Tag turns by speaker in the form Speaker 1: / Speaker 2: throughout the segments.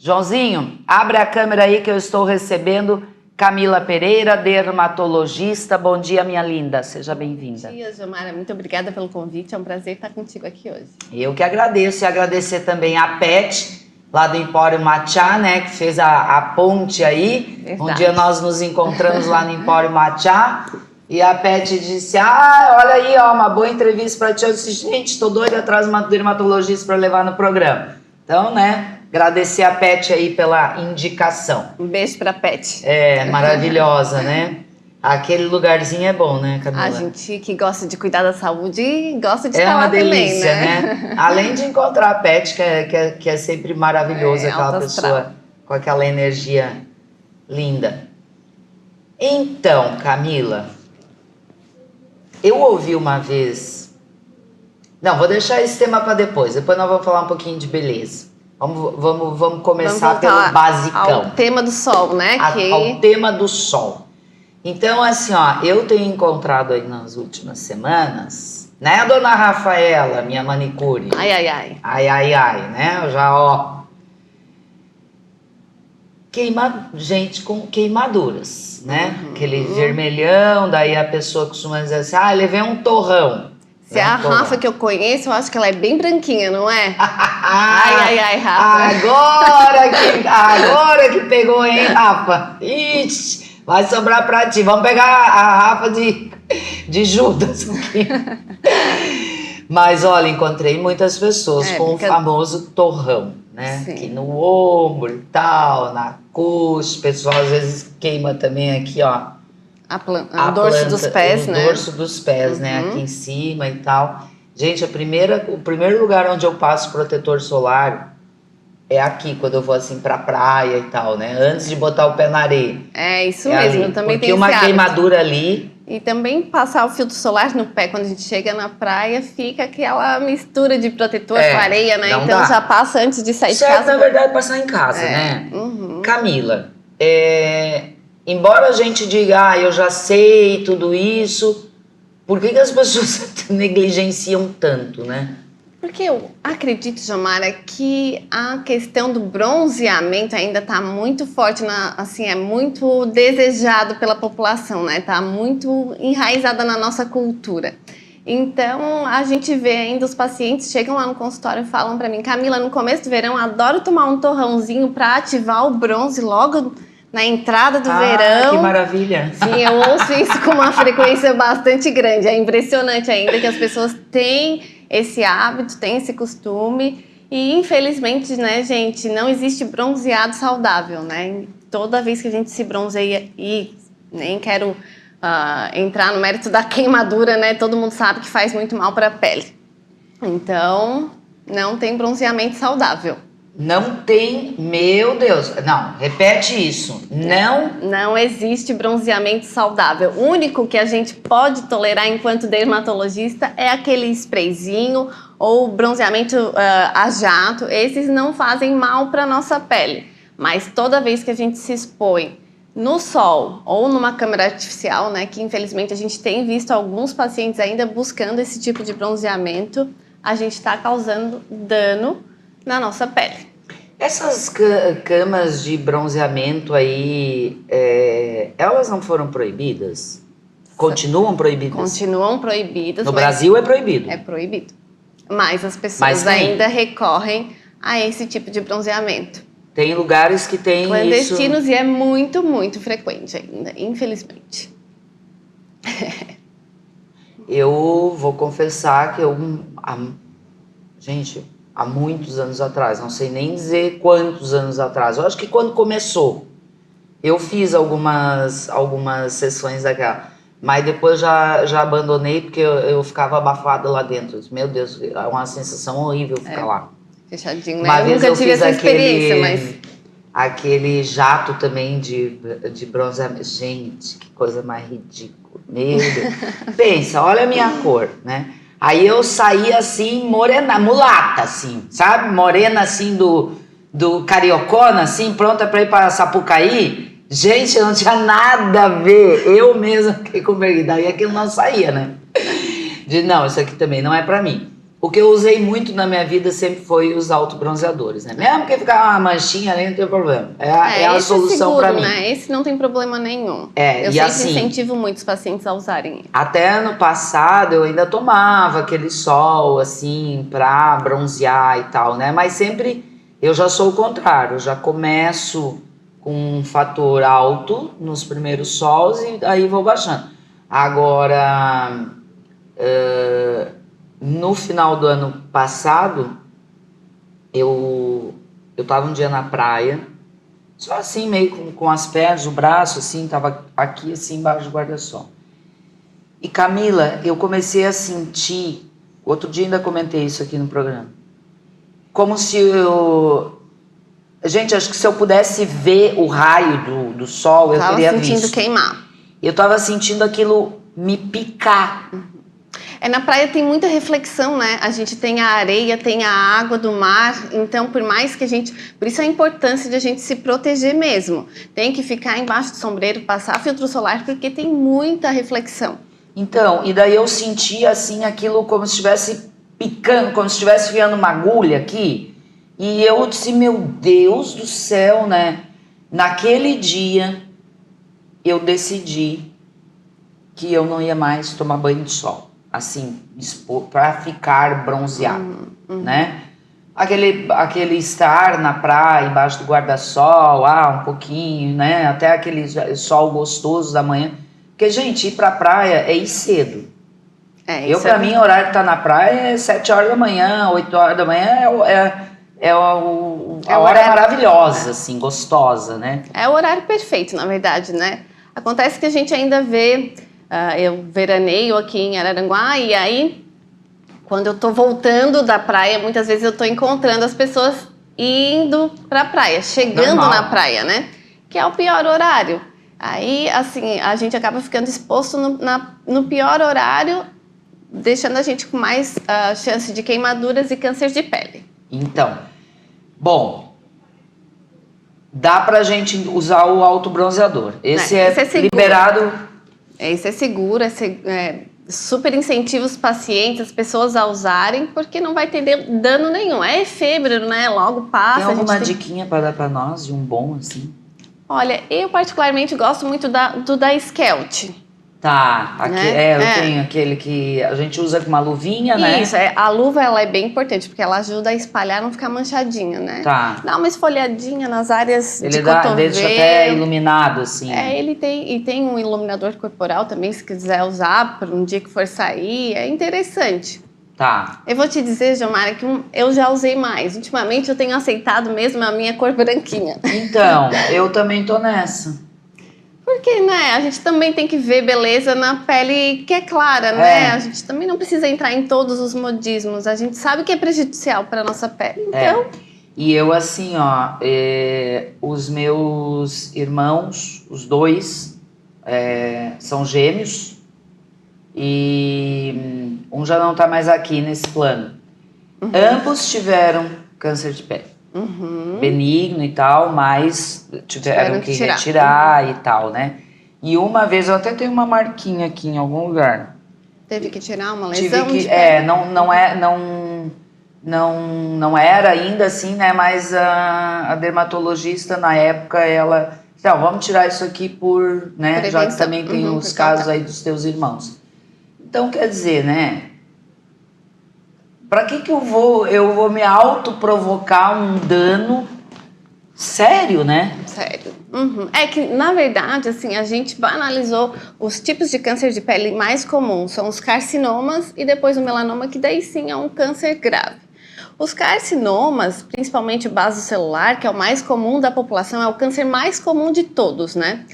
Speaker 1: Joãozinho, abre a câmera aí que eu estou recebendo Camila Pereira, dermatologista. Bom dia, minha linda. Seja bem-vinda.
Speaker 2: Bom dia, Jomara. Muito obrigada pelo convite. É um prazer estar contigo aqui hoje.
Speaker 1: Eu que agradeço. E agradecer também a Pet, lá do Empório Matcha, né? Que fez a ponte aí.
Speaker 2: Verdade.
Speaker 1: Um dia nós nos encontramos lá no Empório Matcha. E a Pet disse, olha aí, ó, uma boa entrevista para ti. Eu disse, gente, tô doida atrás de uma dermatologista para levar no programa. Então, né, agradecer a Pet aí pela indicação.
Speaker 2: Um beijo pra Pet.
Speaker 1: É, maravilhosa, né? Aquele lugarzinho é bom, né, Camila?
Speaker 2: A gente que gosta de cuidar da saúde gosta de
Speaker 1: é
Speaker 2: estar
Speaker 1: uma
Speaker 2: lá
Speaker 1: delícia,
Speaker 2: também, né?
Speaker 1: Além de encontrar a Pet, que é sempre maravilhoso, aquela
Speaker 2: alto
Speaker 1: pessoa
Speaker 2: astral.
Speaker 1: com aquela energia linda. Então, Camila, eu ouvi uma vez... Não, vou deixar esse tema para depois nós vamos falar um pouquinho de beleza. Vamos começar pelo basicão.
Speaker 2: Ao tema do sol, né?
Speaker 1: Ao tema do sol. Então, assim, ó, eu tenho encontrado aí nas últimas semanas, né, dona Rafaela, minha manicure?
Speaker 2: Ai.
Speaker 1: Né? Eu já, ó. Gente com queimaduras, né? Aquele vermelhão, daí a pessoa costuma dizer assim, levei um torrão.
Speaker 2: Se é a Rafa que eu conheço, eu acho que ela é bem branquinha, não é? Ai, Rafa.
Speaker 1: Agora que pegou, hein, Rafa? Ixi, vai sobrar pra ti. Vamos pegar a Rafa de Judas aqui. Mas, olha, encontrei muitas pessoas com o famoso torrão, né?
Speaker 2: Sim.
Speaker 1: Aqui no ombro e tal, na coxa. O pessoal às vezes queima também aqui, ó.
Speaker 2: O dorso dos pés, né?
Speaker 1: O dorso dos pés, né? Aqui em cima e tal. Gente, o primeiro lugar onde eu passo protetor solar é aqui, quando eu vou assim pra praia e tal, né? Antes de botar o pé na areia.
Speaker 2: É isso mesmo, eu também tenho esse hábito.
Speaker 1: Porque uma queimadura ali...
Speaker 2: E também passar o filtro solar no pé, quando a gente chega na praia, fica aquela mistura de protetor com areia, né? Então já passa antes de sair de casa.
Speaker 1: Na verdade, passar em casa, né? Camila, embora a gente diga, eu já sei tudo isso, por que as pessoas negligenciam tanto, né?
Speaker 2: Porque eu acredito, Jomara, que a questão do bronzeamento ainda está muito forte, é muito desejado pela população, né? Está muito enraizada na nossa cultura. Então, a gente vê ainda os pacientes chegam lá no consultório e falam para mim, Camila, no começo do verão, adoro tomar um torrãozinho para ativar o bronze logo na entrada do verão.
Speaker 1: Que maravilha!
Speaker 2: Sim, eu ouço isso com uma frequência bastante grande. É impressionante ainda que as pessoas têm esse hábito, têm esse costume. E, infelizmente, né, gente, não existe bronzeado saudável, né? Toda vez que a gente se bronzeia, e nem quero entrar no mérito da queimadura, né? Todo mundo sabe que faz muito mal para a pele. Então, não tem bronzeamento saudável.
Speaker 1: Não tem, meu Deus, não, repete isso,
Speaker 2: não existe bronzeamento saudável. O único que a gente pode tolerar enquanto dermatologista é aquele sprayzinho ou bronzeamento a jato. Esses não fazem mal para nossa pele, mas toda vez que a gente se expõe no sol ou numa câmera artificial, né, que infelizmente a gente tem visto alguns pacientes ainda buscando esse tipo de bronzeamento, a gente está causando dano na nossa pele.
Speaker 1: Essas camas de bronzeamento aí, elas não foram proibidas? Continuam proibidas?
Speaker 2: Continuam proibidas.
Speaker 1: No Brasil é proibido?
Speaker 2: É proibido. Mas as pessoas ainda recorrem a esse tipo de bronzeamento.
Speaker 1: Tem lugares que tem
Speaker 2: clandestinos
Speaker 1: isso...
Speaker 2: e é muito, muito frequente ainda, infelizmente.
Speaker 1: Eu vou confessar que gente, há muitos anos atrás, não sei nem dizer quantos anos atrás, eu acho que quando começou, eu fiz algumas sessões daquela, mas depois já abandonei porque eu ficava abafada lá dentro. Meu Deus, é uma sensação horrível ficar lá.
Speaker 2: Fechadinho, né? Eu nunca tive essa experiência, mas...
Speaker 1: Aquele jato também de bronzeamento. Gente, que coisa mais ridícula. Meu Deus. Pensa, olha a minha cor, né? Aí eu saí assim, morena, mulata, assim, sabe? Morena, assim, do cariocona, assim, pronta pra ir para Sapucaí. Gente, não tinha nada a ver. Eu mesma fiquei com vergonha. Daí aquilo não saía, né? Não, isso aqui também não é pra mim. O que eu usei muito na minha vida sempre foi os autobronzeadores, né? Mesmo que ficar uma manchinha ali, não tem problema. É a solução para mim.
Speaker 2: Né? Esse não tem problema nenhum.
Speaker 1: Eu
Speaker 2: sempre
Speaker 1: assim,
Speaker 2: incentivo muitos pacientes a usarem.
Speaker 1: Até ano passado eu ainda tomava aquele sol, assim, pra bronzear e tal, né? Mas sempre eu já sou o contrário. Eu já começo com um fator alto nos primeiros sols e aí vou baixando. Agora... no final do ano passado, eu tava um dia na praia, só assim, meio com as pernas, o braço, assim, tava aqui, assim, embaixo do guarda-sol. E Camila, eu comecei a sentir, outro dia ainda comentei isso aqui no programa, como se eu... Gente, acho que se eu pudesse ver o raio do sol, eu teria visto.
Speaker 2: Tava sentindo queimar.
Speaker 1: Eu tava sentindo aquilo me picar.
Speaker 2: Na praia tem muita reflexão, né? A gente tem a areia, tem a água do mar, então por mais que a gente... Por isso a importância de a gente se proteger mesmo. Tem que ficar embaixo do sombreiro, passar filtro solar, porque tem muita reflexão.
Speaker 1: Então, e daí eu senti assim aquilo como se estivesse picando, como se estivesse enfiando uma agulha aqui. E eu disse, meu Deus do céu, né? Naquele dia eu decidi que eu não ia mais tomar banho de sol. Assim, para ficar bronzeado, né? Aquele estar na praia, embaixo do guarda-sol, um pouquinho, né? Até aquele sol gostoso da manhã. Porque, gente, ir pra praia é ir cedo. Pra mim, o horário de estar na praia é 7 horas da manhã, 8 horas da manhã a hora maravilhosa, assim, gostosa, né?
Speaker 2: É o horário perfeito, na verdade, né? Acontece que a gente ainda vê... eu veraneio aqui em Araranguá e aí, quando eu tô voltando da praia, muitas vezes eu tô encontrando as pessoas indo pra praia, chegando na praia, né? Que é o pior horário. Aí, assim, a gente acaba ficando exposto no pior horário, deixando a gente com mais chance de queimaduras e câncer de pele.
Speaker 1: Então, bom, dá pra gente usar o autobronzeador. Esse é liberado...
Speaker 2: Isso é seguro, super incentiva os pacientes, as pessoas a usarem, porque não vai ter dano nenhum. É efêmero, né? Logo passa.
Speaker 1: Tem alguma diquinha para dar para nós de um bom, assim?
Speaker 2: Olha, eu particularmente gosto muito do da Skelt.
Speaker 1: Tá, eu tenho aquele que a gente usa com uma luvinha, né?
Speaker 2: Isso, a luva ela é bem importante, porque ela ajuda a espalhar, não ficar manchadinha, né?
Speaker 1: Tá.
Speaker 2: Dá uma esfoliadinha nas áreas de cotovelo.
Speaker 1: Ele deixa até iluminado, assim.
Speaker 2: Ele tem um iluminador corporal também, se quiser usar para um dia que for sair, é interessante.
Speaker 1: Tá.
Speaker 2: Eu vou te dizer, Gilmara, que eu já usei mais. Ultimamente eu tenho aceitado mesmo a minha cor branquinha.
Speaker 1: Então, eu também tô nessa.
Speaker 2: Porque, né, a gente também tem que ver beleza na pele que é clara, né? A gente também não precisa entrar em todos os modismos. A gente sabe que é prejudicial para nossa pele, então...
Speaker 1: E eu, assim, os meus irmãos, os dois, são gêmeos. E um já não tá mais aqui nesse plano. Ambos tiveram câncer de pele. Benigno e tal, mas tiveram que retirar e tal, né? E uma vez, eu até tenho uma marquinha aqui em algum lugar.
Speaker 2: Teve que tirar uma lesão de
Speaker 1: pele? Não era ainda assim, né? Mas a dermatologista, na época, ela... Então, vamos tirar isso aqui por... né? Prevenção. Já que também tem os casos aí dos teus irmãos. Então, quer dizer, né? Pra que eu vou me autoprovocar um dano sério, né?
Speaker 2: Sério. É que, na verdade, assim, a gente banalizou os tipos de câncer de pele mais comuns. São os carcinomas e depois o melanoma, que daí sim é um câncer grave. Os carcinomas, principalmente o basocelular, que é o mais comum da população, é o câncer mais comum de todos, né?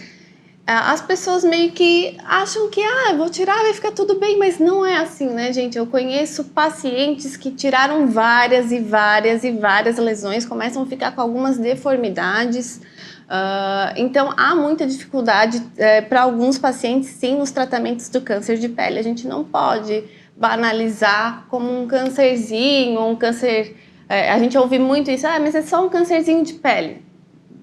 Speaker 2: As pessoas meio que acham que, vou tirar, vai ficar tudo bem, mas não é assim, né, gente? Eu conheço pacientes que tiraram várias e várias e várias lesões, começam a ficar com algumas deformidades. Então, há muita dificuldade para alguns pacientes, sim, nos tratamentos do câncer de pele. A gente não pode banalizar como um câncerzinho, um câncer... a gente ouve muito isso, mas é só um câncerzinho de pele.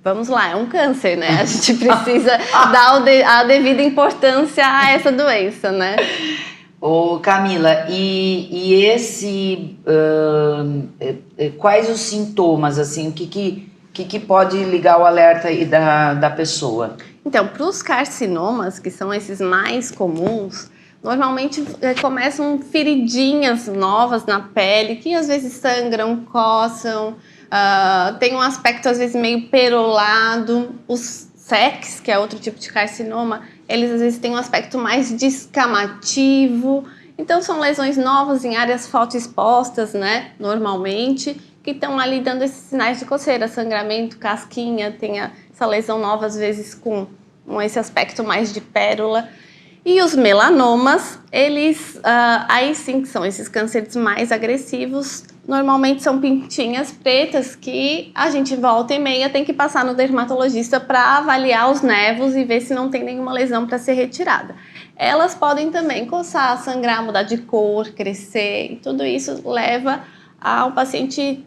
Speaker 2: Vamos lá, é um câncer, né? A gente precisa dar a devida importância a essa doença, né?
Speaker 1: Ô Camila, e esse, quais os sintomas, assim, o que pode ligar o alerta aí da pessoa?
Speaker 2: Então, para os carcinomas, que são esses mais comuns, normalmente começam feridinhas novas na pele, que às vezes sangram, coçam, tem um aspecto às vezes meio perolado. Os SECs, que é outro tipo de carcinoma, eles às vezes têm um aspecto mais descamativo. Então são lesões novas em áreas fotoexpostas, né, normalmente, que estão ali dando esses sinais de coceira, sangramento, casquinha, tem essa lesão nova às vezes com esse aspecto mais de pérola. E os melanomas, eles aí sim que são esses cânceres mais agressivos. Normalmente são pintinhas pretas que a gente volta e meia tem que passar no dermatologista para avaliar os nervos e ver se não tem nenhuma lesão para ser retirada. Elas podem também coçar, sangrar, mudar de cor, crescer, e tudo isso leva ao paciente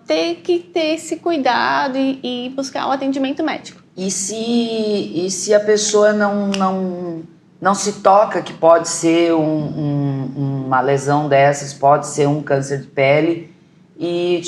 Speaker 2: ter que ter esse cuidado e buscar o atendimento médico.
Speaker 1: E se a pessoa não se toca que pode ser uma lesão dessas, pode ser um câncer de pele e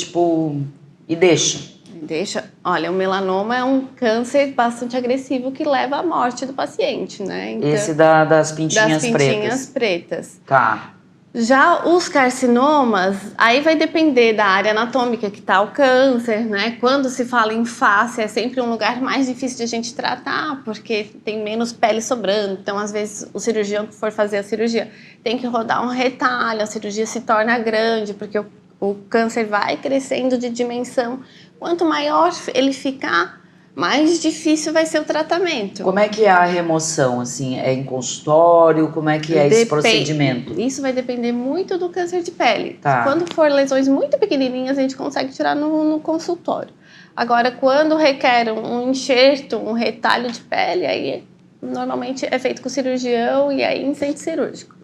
Speaker 1: deixa?
Speaker 2: Deixa. Olha, o melanoma é um câncer bastante agressivo que leva à morte do paciente, né? Então,
Speaker 1: esse das pintinhas pretas.
Speaker 2: Das pintinhas pretas.
Speaker 1: Tá.
Speaker 2: Já os carcinomas, aí vai depender da área anatômica que está o câncer, né? Quando se fala em face, é sempre um lugar mais difícil de a gente tratar, porque tem menos pele sobrando. Então, às vezes, o cirurgião que for fazer a cirurgia tem que rodar um retalho, a cirurgia se torna grande, porque o câncer vai crescendo de dimensão. Quanto maior ele ficar, mais difícil vai ser o tratamento.
Speaker 1: Como é que é a remoção, assim? É em consultório? Como é que é esse procedimento?
Speaker 2: Isso vai depender muito do câncer de pele.
Speaker 1: Tá.
Speaker 2: Quando for lesões muito pequenininhas, a gente consegue tirar no consultório. Agora, quando requer um enxerto, um retalho de pele, aí normalmente é feito com o cirurgião e aí em centro cirúrgico.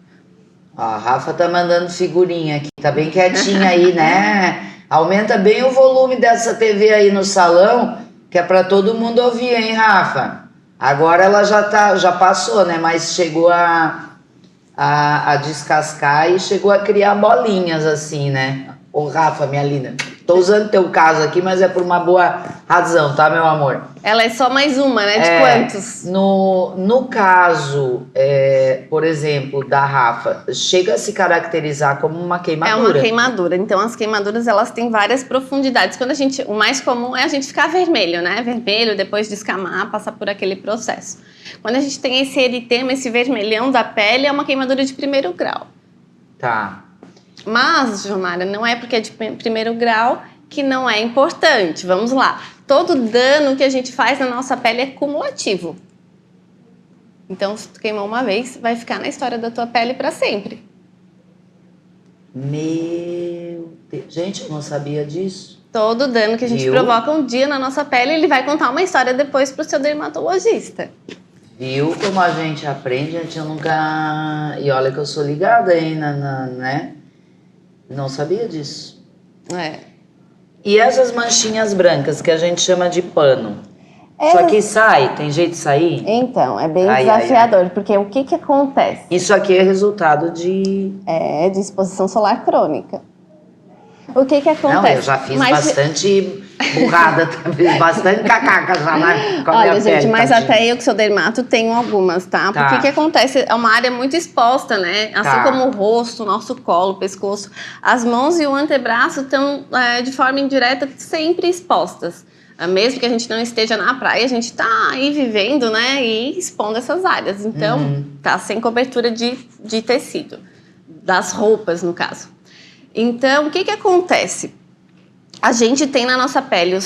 Speaker 1: A Rafa tá mandando figurinha aqui, tá bem quietinha aí, né? Aumenta bem o volume dessa TV aí no salão, que é para todo mundo ouvir, hein, Rafa? Agora ela já passou, né? Mas chegou a descascar e chegou a criar bolinhas assim, né? Ô, Rafa, minha linda, tô usando teu caso aqui, mas é por uma boa razão, tá, meu amor?
Speaker 2: Ela é só mais uma, né? De quantos?
Speaker 1: No caso, por exemplo, da Rafa, chega a se caracterizar como uma queimadura.
Speaker 2: É uma queimadura. Então, as queimaduras, elas têm várias profundidades. O mais comum é a gente ficar vermelho, né? Vermelho, depois descamar, passar por aquele processo. Quando a gente tem esse eritema, esse vermelhão da pele, é uma queimadura de primeiro grau.
Speaker 1: Tá.
Speaker 2: Mas, Jomara, não é porque é de primeiro grau que não é importante. Vamos lá. Todo dano que a gente faz na nossa pele é cumulativo. Então, se tu queimou uma vez, vai ficar na história da tua pele para sempre.
Speaker 1: Meu Deus. Gente, eu não sabia disso.
Speaker 2: Todo dano que a gente provoca um dia na nossa pele, ele vai contar uma história depois pro seu dermatologista.
Speaker 1: Viu como a gente aprende? Eu nunca... E olha que eu sou ligada aí, né? Não sabia disso. E essas manchinhas brancas que a gente chama de pano? Isso aqui sai? Tem jeito de sair?
Speaker 2: Então, é bem desafiador, porque o que acontece?
Speaker 1: Isso aqui é resultado de
Speaker 2: exposição solar crônica. O que acontece?
Speaker 1: Não, eu já fiz bastante burrada, bastante cacaca já com a minha
Speaker 2: gente,
Speaker 1: pele,
Speaker 2: mas
Speaker 1: tadinha.
Speaker 2: até eu que sou dermato tenho algumas, tá? Porque o que acontece? É uma área muito exposta, né? Assim como o rosto, o nosso colo, o pescoço, as mãos e o antebraço estão de forma indireta sempre expostas. Mesmo que a gente não esteja na praia, a gente tá aí vivendo, né? E expondo essas áreas. Então, tá sem cobertura de tecido. Das roupas, no caso. Então, o que acontece? A gente tem na nossa pele,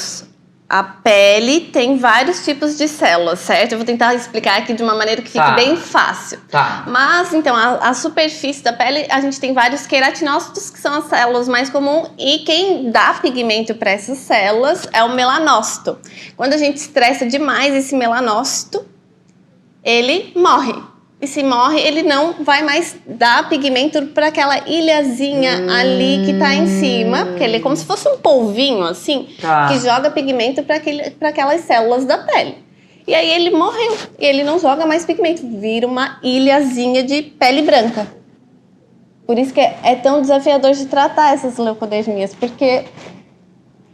Speaker 2: a pele tem vários tipos de células, certo? Eu vou tentar explicar aqui de uma maneira que fique bem fácil.
Speaker 1: Tá.
Speaker 2: Mas, então, a superfície da pele, a gente tem vários queratinócitos, que são as células mais comuns, e quem dá pigmento para essas células é o melanócito. Quando a gente estressa demais esse melanócito, ele morre. E se morre, ele não vai mais dar pigmento para aquela ilhazinha ali que tá em cima, porque ele é como se fosse um polvinho, assim, que joga pigmento para aquelas células da pele. E aí ele morreu, e ele não joga mais pigmento, vira uma ilhazinha de pele branca. Por isso que é tão desafiador de tratar essas leucodermias, porque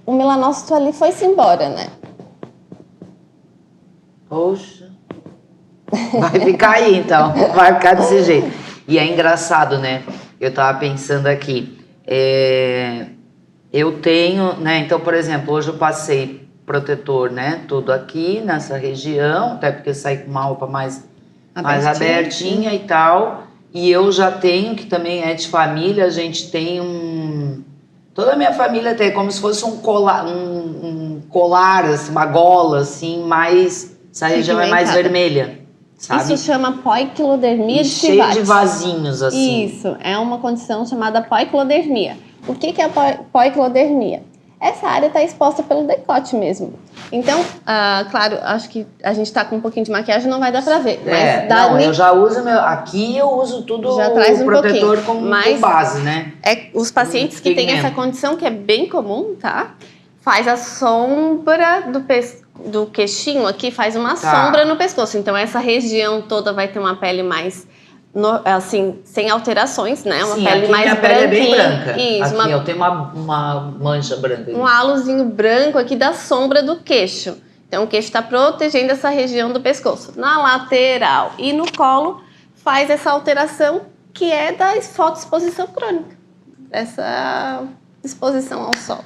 Speaker 2: o melanócito ali foi-se embora, né?
Speaker 1: Poxa. Vai ficar aí, então. Vai ficar desse jeito. E é engraçado, né? Eu tava pensando aqui. Eu tenho, né? Então, por exemplo, hoje eu passei protetor, né? Tudo aqui nessa região, até porque saí com uma roupa mais abertinha e tal. E eu já tenho, que também é de família, a gente tem toda a minha família tem como se fosse um colar assim, uma gola, assim, mais... Essa região é mais vermelha, sabe?
Speaker 2: Isso chama poiquilodermia de
Speaker 1: cheio
Speaker 2: Sivate.
Speaker 1: de vasinhos, assim.
Speaker 2: Isso, é uma condição chamada poiquilodermia. O que é a poiquilodermia? Essa área está exposta pelo decote mesmo. Então, claro, acho que a gente está com um pouquinho de maquiagem, não vai dar para ver. Mas
Speaker 1: eu já uso aqui eu uso tudo
Speaker 2: já traz
Speaker 1: protetor com base, né?
Speaker 2: Os pacientes que têm essa condição, que é bem comum, tá? Faz a sombra do queixinho aqui, faz uma sombra no pescoço. Então, essa região toda vai ter uma pele mais... assim, sem alterações, né? Uma pele mais branquinha.
Speaker 1: Pele é bem branca.
Speaker 2: Isso,
Speaker 1: aqui eu tenho uma mancha branca.
Speaker 2: Um halozinho branco aqui da sombra do queixo. Então, o queixo está protegendo essa região do pescoço. Na lateral e no colo, faz essa alteração que é da fotoexposição crônica. Essa exposição ao sol.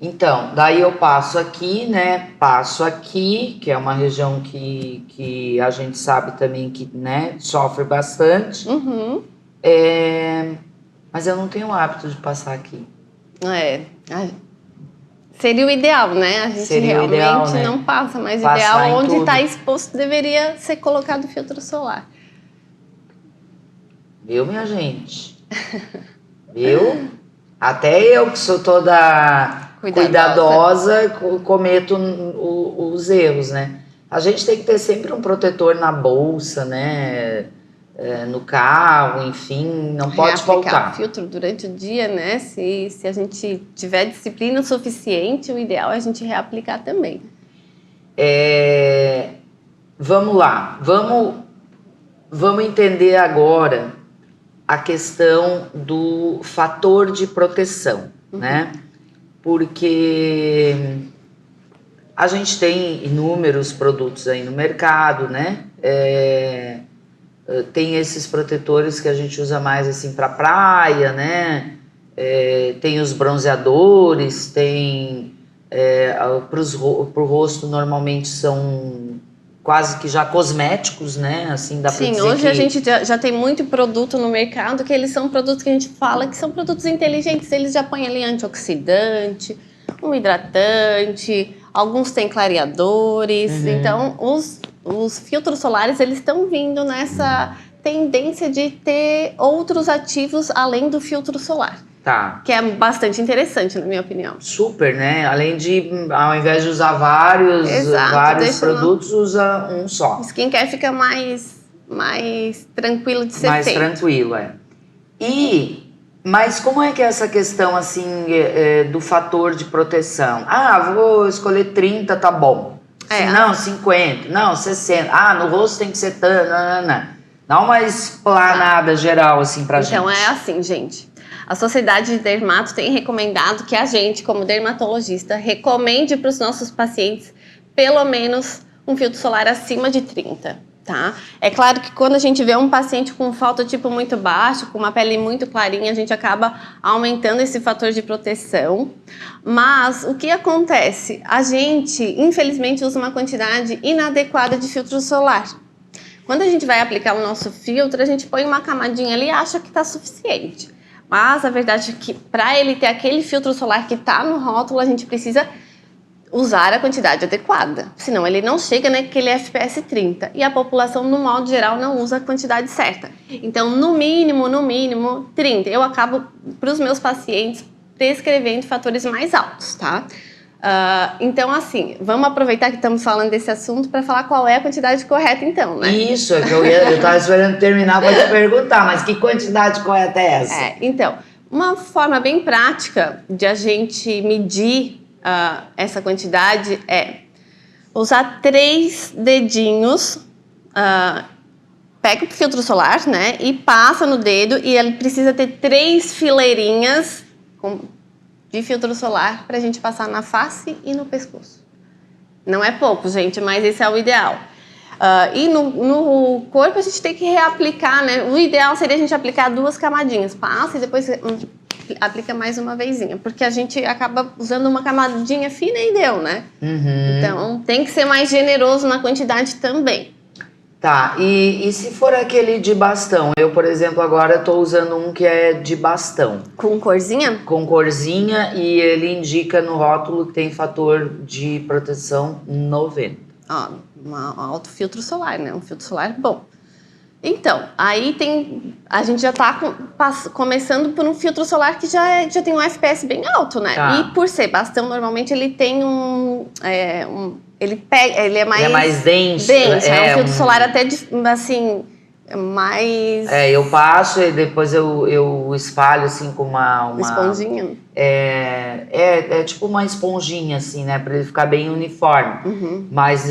Speaker 1: Então, daí eu passo aqui, né? Passo aqui, que é uma região que a gente sabe também que, né, sofre bastante. Mas eu não tenho o hábito de passar aqui.
Speaker 2: Seria o ideal, né? A gente realmente não passa, mas o ideal onde está exposto deveria ser colocado filtro solar.
Speaker 1: Viu, minha gente? Viu? Até eu que sou toda cuidadosa cometo os erros, né? A gente tem que ter sempre um protetor na bolsa, né? No carro, enfim, não pode faltar.
Speaker 2: Filtro durante o dia, né? Se a gente tiver disciplina suficiente, o ideal é a gente reaplicar também.
Speaker 1: Vamos lá, vamos entender agora a questão do fator de proteção, né? Porque a gente tem inúmeros produtos aí no mercado, né? Tem esses protetores que a gente usa mais assim para praia, né? Tem os bronzeadores, tem pro rosto normalmente são quase que já cosméticos, né? Assim, dá pra dizer
Speaker 2: hoje a gente já tem muito produto no mercado que eles são produtos que a gente fala que são produtos inteligentes. Eles já põem ali antioxidante, um hidratante, alguns têm clareadores. Então, os filtros solares, eles estão vindo nessa tendência de ter outros ativos além do filtro solar. Que é bastante interessante, na minha opinião.
Speaker 1: Super, né? Além de, ao invés de usar vários produtos, usa um só.
Speaker 2: Skincare fica mais tranquilo de ser feito.
Speaker 1: Mais tranquilo, Mas como é que é essa questão, assim, do fator de proteção? Vou escolher 30, tá bom. Não, 50, não, 60. No rosto tem que ser tanto, não. Dá uma explanada geral, assim, pra gente.
Speaker 2: Então, é assim, gente. A Sociedade de Dermato tem recomendado que a gente, como dermatologista, recomende para os nossos pacientes pelo menos um filtro solar acima de 30, tá? É claro que quando a gente vê um paciente com fototipo muito baixo, com uma pele muito clarinha, a gente acaba aumentando esse fator de proteção. Mas o que acontece? A gente, infelizmente, usa uma quantidade inadequada de filtro solar. Quando a gente vai aplicar o nosso filtro, a gente põe uma camadinha ali e acha que está suficiente. Mas a verdade é que para ele ter aquele filtro solar que está no rótulo, a gente precisa usar a quantidade adequada. Senão ele não chega naquele FPS 30. E a população, no modo geral, não usa a quantidade certa. Então, no mínimo, 30. Eu acabo, para os meus pacientes, prescrevendo fatores mais altos, tá? Então, assim, vamos aproveitar que estamos falando desse assunto para falar qual é a quantidade correta, então, né?
Speaker 1: Isso, é que eu estava esperando terminar para te perguntar, mas que quantidade correta é essa?
Speaker 2: Então, uma forma bem prática de a gente medir essa quantidade é usar 3 dedinhos pega o filtro solar, né, e passa no dedo, e ele precisa ter 3 fileirinhas de filtro solar pra gente passar na face e no pescoço. Não é pouco, gente, mas esse é o ideal. E no corpo a gente tem que reaplicar, né? O ideal seria a gente aplicar 2 camadinhas. Passa e depois aplica mais uma vezinha. Porque a gente acaba usando uma camadinha fina e deu, né?
Speaker 1: Uhum.
Speaker 2: Então tem que ser mais generoso na quantidade também.
Speaker 1: Tá, e se for aquele de bastão? Eu, por exemplo, agora tô usando um que é de bastão.
Speaker 2: Com corzinha?
Speaker 1: Com corzinha, e ele indica no rótulo que tem fator de proteção 90.
Speaker 2: Ó, um alto filtro solar, né? Um filtro solar bom. Então, aí a gente já tá começando por um filtro solar que já tem um FPS bem alto, né?
Speaker 1: Tá.
Speaker 2: E por ser bastão, normalmente ele tem ele é mais
Speaker 1: denso.
Speaker 2: É um filtro solar até, assim, mais...
Speaker 1: eu passo e depois eu espalho, assim, com uma
Speaker 2: esponjinha.
Speaker 1: É tipo uma esponjinha, assim, né? Pra ele ficar bem uniforme.
Speaker 2: Uhum.
Speaker 1: Mas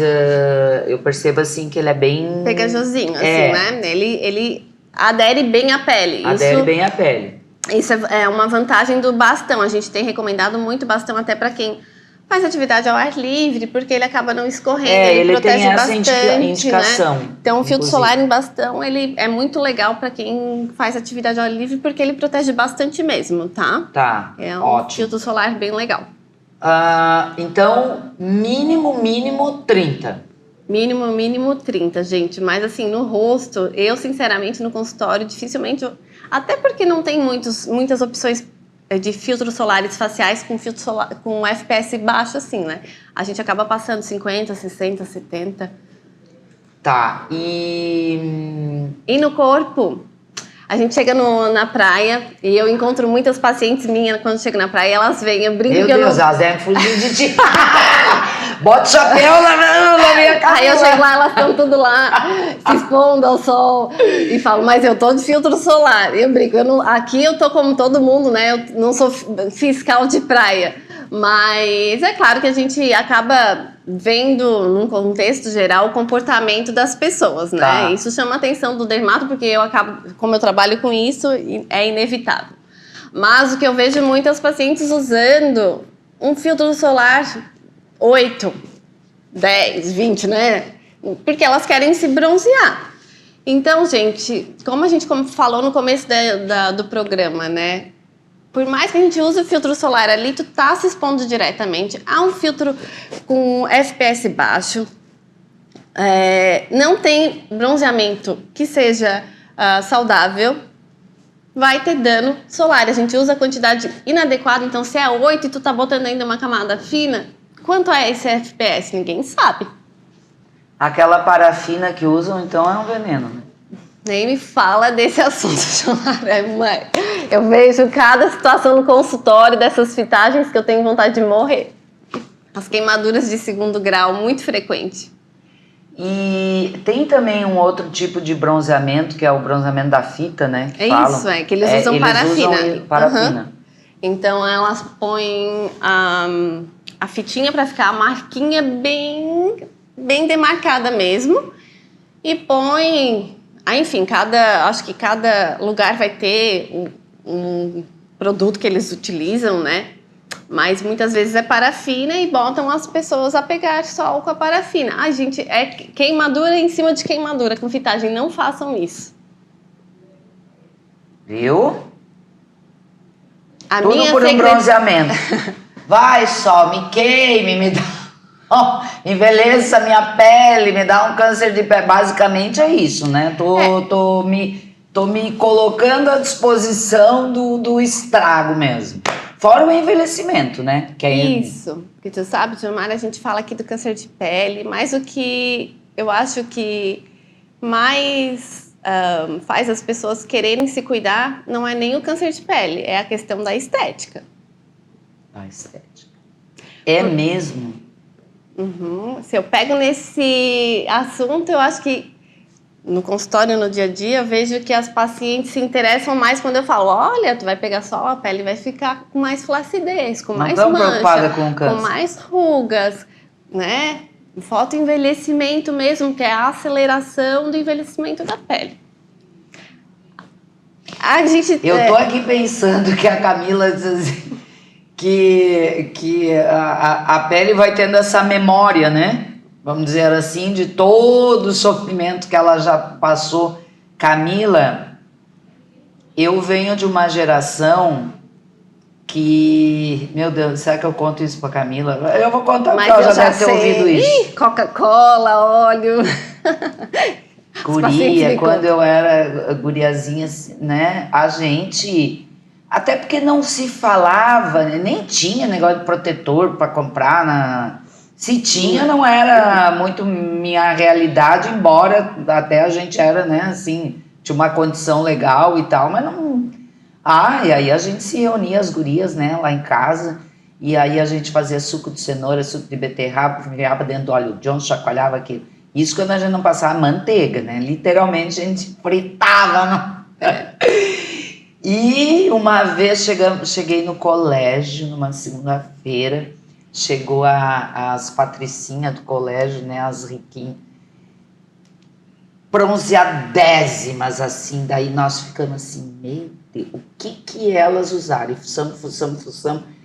Speaker 1: eu percebo, assim, que ele é bem...
Speaker 2: pegajosinho, assim, né? Ele adere bem à pele.
Speaker 1: Bem à pele.
Speaker 2: Isso é uma vantagem do bastão. A gente tem recomendado muito bastão até para quem faz atividade ao ar livre, porque ele acaba não escorrendo, ele protege
Speaker 1: tem essa
Speaker 2: bastante,
Speaker 1: indicação.
Speaker 2: Né? Então o filtro solar em bastão, ele é muito legal para quem faz atividade ao ar livre, porque ele protege bastante mesmo, tá?
Speaker 1: Tá,
Speaker 2: é um
Speaker 1: ótimo.
Speaker 2: filtro solar bem legal.
Speaker 1: Então, mínimo 30.
Speaker 2: Mínimo 30, gente. Mas assim, no rosto, eu sinceramente no consultório, dificilmente... Até porque não tem muitas opções de filtros solares faciais com filtro solar, com FPS baixo assim, né? A gente acaba passando 50, 60, 70.
Speaker 1: Tá, e
Speaker 2: no corpo, a gente chega na praia e eu encontro muitas pacientes minhas quando chego na praia, elas vêm, eu brinco. Meu
Speaker 1: Deus, elas devem fugir de ti. Bota o chapéu na minha cara.
Speaker 2: Aí eu chego lá, elas estão tudo lá, se expondo ao sol e falo, mas eu tô de filtro solar. E eu brinco, aqui eu tô como todo mundo, né? Eu não sou fiscal de praia. Mas é claro que a gente acaba vendo, num contexto geral, o comportamento das pessoas, né?
Speaker 1: Tá.
Speaker 2: Isso chama a atenção do dermato, porque como eu trabalho com isso, é inevitável. Mas o que eu vejo muitas pacientes usando um filtro solar 8, 10, 20, né? Porque elas querem se bronzear. Então, gente, como a gente falou no começo do programa, né? Por mais que a gente use o filtro solar ali, tu tá se expondo diretamente a um filtro com FPS baixo. Não tem bronzeamento que seja saudável. Vai ter dano solar. A gente usa a quantidade inadequada. Então, se é 8 e tu tá botando ainda uma camada fina, quanto é esse FPS? Ninguém sabe.
Speaker 1: Aquela parafina que usam, então, é um veneno, né?
Speaker 2: Nem me fala desse assunto, mãe. Eu vejo cada situação no consultório dessas fitagens que eu tenho vontade de morrer. As queimaduras de 2º grau, muito frequente.
Speaker 1: E tem também um outro tipo de bronzeamento, que é o bronzeamento da fita, né?
Speaker 2: Que eles usam parafina.
Speaker 1: Usam parafina.
Speaker 2: Uhum. Então elas põem a fitinha para ficar a marquinha bem demarcada mesmo. E põe... enfim, acho que cada lugar vai ter um produto que eles utilizam, né? Mas muitas vezes é parafina e botam as pessoas a pegar sol com a parafina. Ai, gente, é queimadura em cima de queimadura com fitagem. Não façam isso.
Speaker 1: Viu?
Speaker 2: Tudo
Speaker 1: por um bronzeamento. Vai, sol, me queime, me dá... envelheça minha pele, me dá um câncer de pele. Basicamente é isso, né? Tô me colocando à disposição do estrago mesmo. Fora o envelhecimento, né? Que é
Speaker 2: isso. Porque tu sabe, Gilmar, a gente fala aqui do câncer de pele, mas o que eu acho que mais faz as pessoas quererem se cuidar não é nem o câncer de pele, é a questão da estética.
Speaker 1: A estética. É mesmo?
Speaker 2: Uhum. Se eu pego nesse assunto, eu acho que no consultório, no dia a dia, eu vejo que as pacientes se interessam mais quando eu falo, olha, tu vai pegar sol, a pele vai ficar com mais flacidez, com mais mancha,
Speaker 1: preocupada com o câncer.
Speaker 2: com mais rugas, né? Fotoenvelhecimento mesmo, que é a aceleração do envelhecimento da pele. A gente...
Speaker 1: Eu tô aqui pensando que a Camila diz assim, que a pele vai tendo essa memória, né? Vamos dizer assim, de todo o sofrimento que ela já passou. Camila, eu venho de uma geração que... Meu Deus, será que eu conto isso pra Camila? Eu vou contar porque ela já deve ter ouvido isso.
Speaker 2: Coca-Cola, óleo...
Speaker 1: Guria, quando eu era guriazinha, né? A gente... Até porque não se falava, né? Nem tinha negócio de protetor para comprar. Se tinha, não era muito minha realidade, embora até a gente era, né? Assim, tinha uma condição legal e tal, mas não... Ah, e aí a gente se reunia, as gurias, né? Lá em casa. E aí a gente fazia suco de cenoura, suco de beterraba, enfiava dentro do óleo John, chacoalhava aquilo. Isso quando a gente não passava manteiga, né? Literalmente a gente fritava. E uma vez cheguei no colégio, numa segunda-feira, chegou as patricinhas do colégio, né? As riquinhas, bronzeadésimas, assim. Daí nós ficamos assim, meu Deus, o que elas usaram? E fuçamos,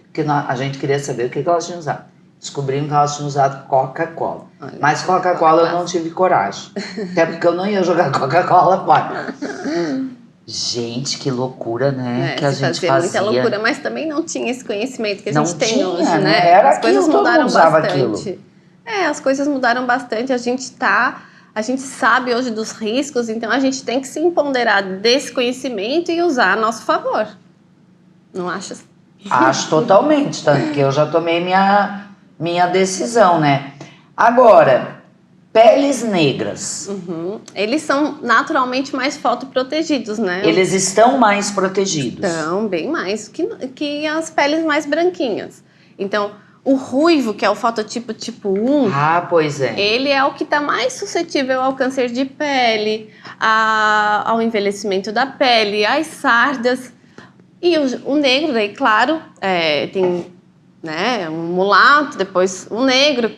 Speaker 1: porque a gente queria saber o que elas tinham usado. Descobrimos que elas tinham usado Coca-Cola. Mas Coca-Cola eu não tive coragem. Até porque eu não ia jogar Coca-Cola fora. Gente, que loucura, né? Que a gente fazia.
Speaker 2: Muita loucura, mas também não tinha esse conhecimento que a gente tem hoje,
Speaker 1: não
Speaker 2: né?
Speaker 1: Era
Speaker 2: as coisas
Speaker 1: aquilo,
Speaker 2: mudaram
Speaker 1: usava
Speaker 2: bastante.
Speaker 1: aquilo.
Speaker 2: As coisas mudaram bastante. A gente sabe hoje dos riscos, então a gente tem que se empoderar desse conhecimento e usar a nosso favor. Não acha?
Speaker 1: Acho totalmente, tanto que eu já tomei minha decisão, né? Agora, peles negras.
Speaker 2: Eles são naturalmente mais fotoprotegidos, né?
Speaker 1: Eles estão mais protegidos.
Speaker 2: Estão bem mais que as peles mais branquinhas. Então, o ruivo, que é o fototipo tipo 1,
Speaker 1: pois é.
Speaker 2: Ele é o que está mais suscetível ao câncer de pele, ao envelhecimento da pele, às sardas. E o negro, daí, claro, tem, né, um mulato, depois um negro.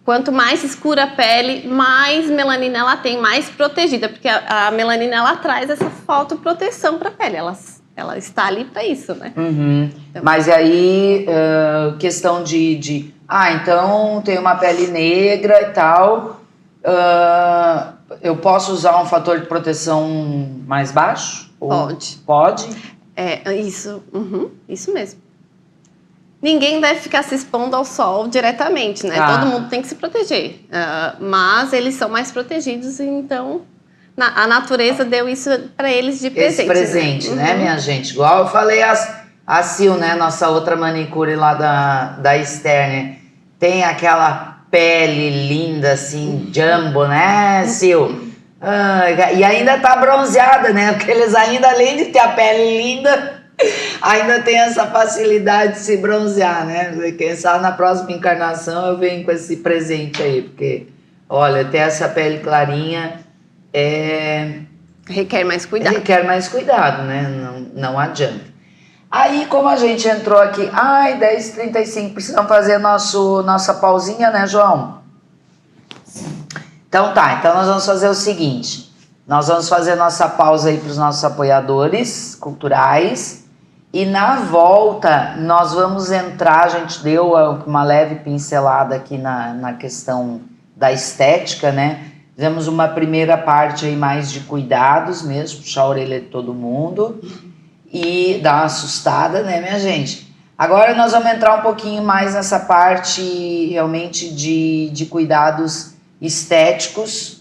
Speaker 2: Quanto mais escura a pele, mais melanina ela tem, mais protegida, porque a melanina ela traz essa fotoproteção para a pele, ela está ali para isso, né?
Speaker 1: Então, mas aí, questão então tem uma pele negra e tal, eu posso usar um fator de proteção mais baixo? Pode?
Speaker 2: Isso mesmo. Ninguém deve ficar se expondo ao sol diretamente, né? Todo mundo tem que se proteger. Mas eles são mais protegidos, então a natureza deu isso para eles de presente.
Speaker 1: Esse presente, né, minha gente? Igual eu falei a Sil, né? Nossa outra manicure lá da Esther, né? Tem aquela pele linda, assim, jumbo, né, Sil? E ainda tá bronzeada, né? Porque eles ainda, além de ter a pele linda... ainda tem essa facilidade de se bronzear, né? Quem sabe na próxima encarnação eu venho com esse presente aí, porque, olha, ter essa pele clarinha
Speaker 2: requer mais cuidado.
Speaker 1: Requer mais cuidado, né? Não adianta. Aí, como a gente entrou aqui, 10h35, precisamos fazer nossa pausinha, né, João? Então tá, então nós vamos fazer o seguinte, nós vamos fazer nossa pausa aí para os nossos apoiadores culturais. E na volta, nós vamos entrar, a gente deu uma leve pincelada aqui na questão da estética, né? Fizemos uma primeira parte aí mais de cuidados mesmo, puxar a orelha de todo mundo e dar uma assustada, né, minha gente? Agora nós vamos entrar um pouquinho mais nessa parte realmente de cuidados estéticos,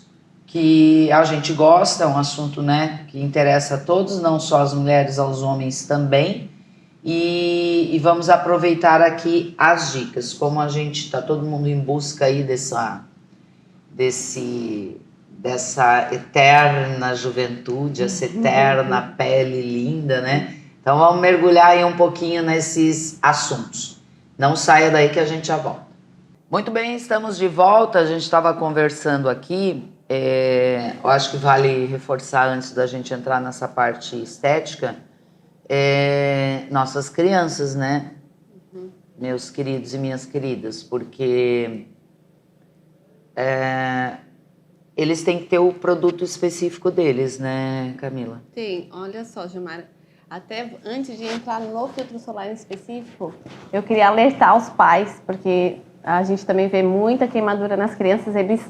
Speaker 1: que a gente gosta, é um assunto, né, que interessa a todos, não só as mulheres, aos homens também. E vamos aproveitar aqui as dicas, como a gente está todo mundo em busca aí dessa eterna juventude, essa eterna pele linda, né? Então vamos mergulhar aí um pouquinho nesses assuntos. Não saia daí que a gente já volta. Muito bem, estamos de volta, a gente estava conversando aqui. Eu acho que vale reforçar antes da gente entrar nessa parte estética, nossas crianças, né? Meus queridos e minhas queridas, porque eles têm que ter o produto específico deles, né, Camila?
Speaker 2: Sim, olha só, Gilmara. Até antes de entrar no filtro solar em específico, eu queria alertar os pais, porque a gente também vê muita queimadura nas crianças. Eles,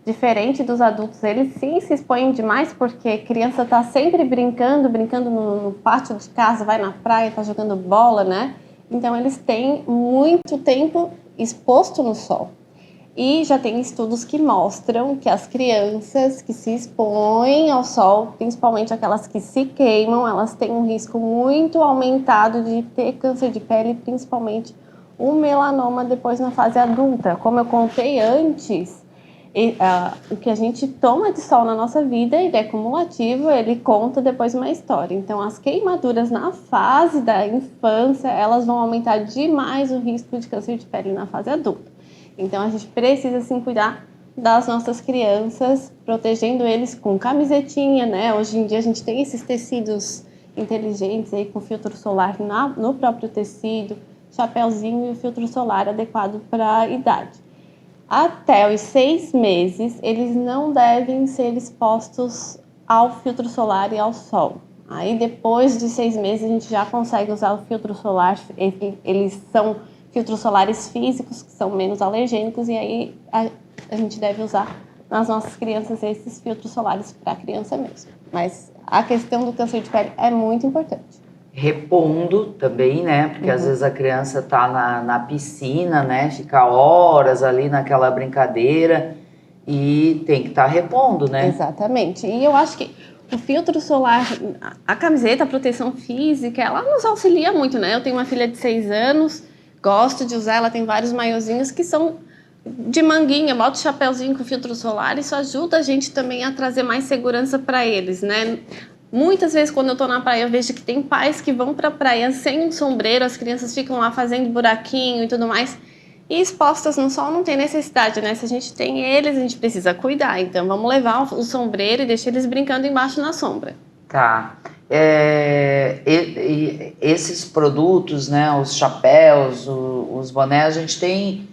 Speaker 2: diferente dos adultos, eles sim se expõem demais, porque a criança está sempre brincando no pátio de casa, vai na praia, está jogando bola, né? Então, eles têm muito tempo exposto no sol. E já tem estudos que mostram que as crianças que se expõem ao sol, principalmente aquelas que se queimam, elas têm um risco muito aumentado de ter câncer de pele, principalmente o melanoma depois na fase adulta. Como eu contei antes, o que a gente toma de sol na nossa vida, ele é cumulativo, ele conta depois uma história. Então, as queimaduras na fase da infância, elas vão aumentar demais o risco de câncer de pele na fase adulta. Então, a gente precisa, sim, cuidar das nossas crianças, protegendo eles com camisetinha, né? Hoje em dia, a gente tem esses tecidos inteligentes aí com filtro solar no próprio tecido, chapéuzinho e o filtro solar adequado para a idade. Até os 6 meses, eles não devem ser expostos ao filtro solar e ao sol. Aí, depois de 6 meses, a gente já consegue usar o filtro solar. Eles são filtros solares físicos, que são menos alergênicos, e aí a gente deve usar nas nossas crianças esses filtros solares para a criança mesmo. Mas a questão do câncer de pele é muito importante.
Speaker 1: Repondo também, né? Porque às vezes a criança tá na piscina, né? Fica horas ali naquela brincadeira e tem que estar repondo, né?
Speaker 2: Exatamente. E eu acho que o filtro solar, a camiseta, a proteção física, ela nos auxilia muito, né? Eu tenho uma filha de 6 anos, gosto de usar, ela tem vários maiozinhos que são de manguinha, bota o chapéuzinho com filtro solar, isso ajuda a gente também a trazer mais segurança para eles, né? Muitas vezes quando eu tô na praia eu vejo que tem pais que vão pra praia sem um sombreiro, as crianças ficam lá fazendo buraquinho e tudo mais, e expostas no sol não tem necessidade, né? Se a gente tem eles, a gente precisa cuidar, então vamos levar o sombreiro e deixar eles brincando embaixo na sombra.
Speaker 1: Tá. Esses produtos, né, os chapéus, os bonés, a gente tem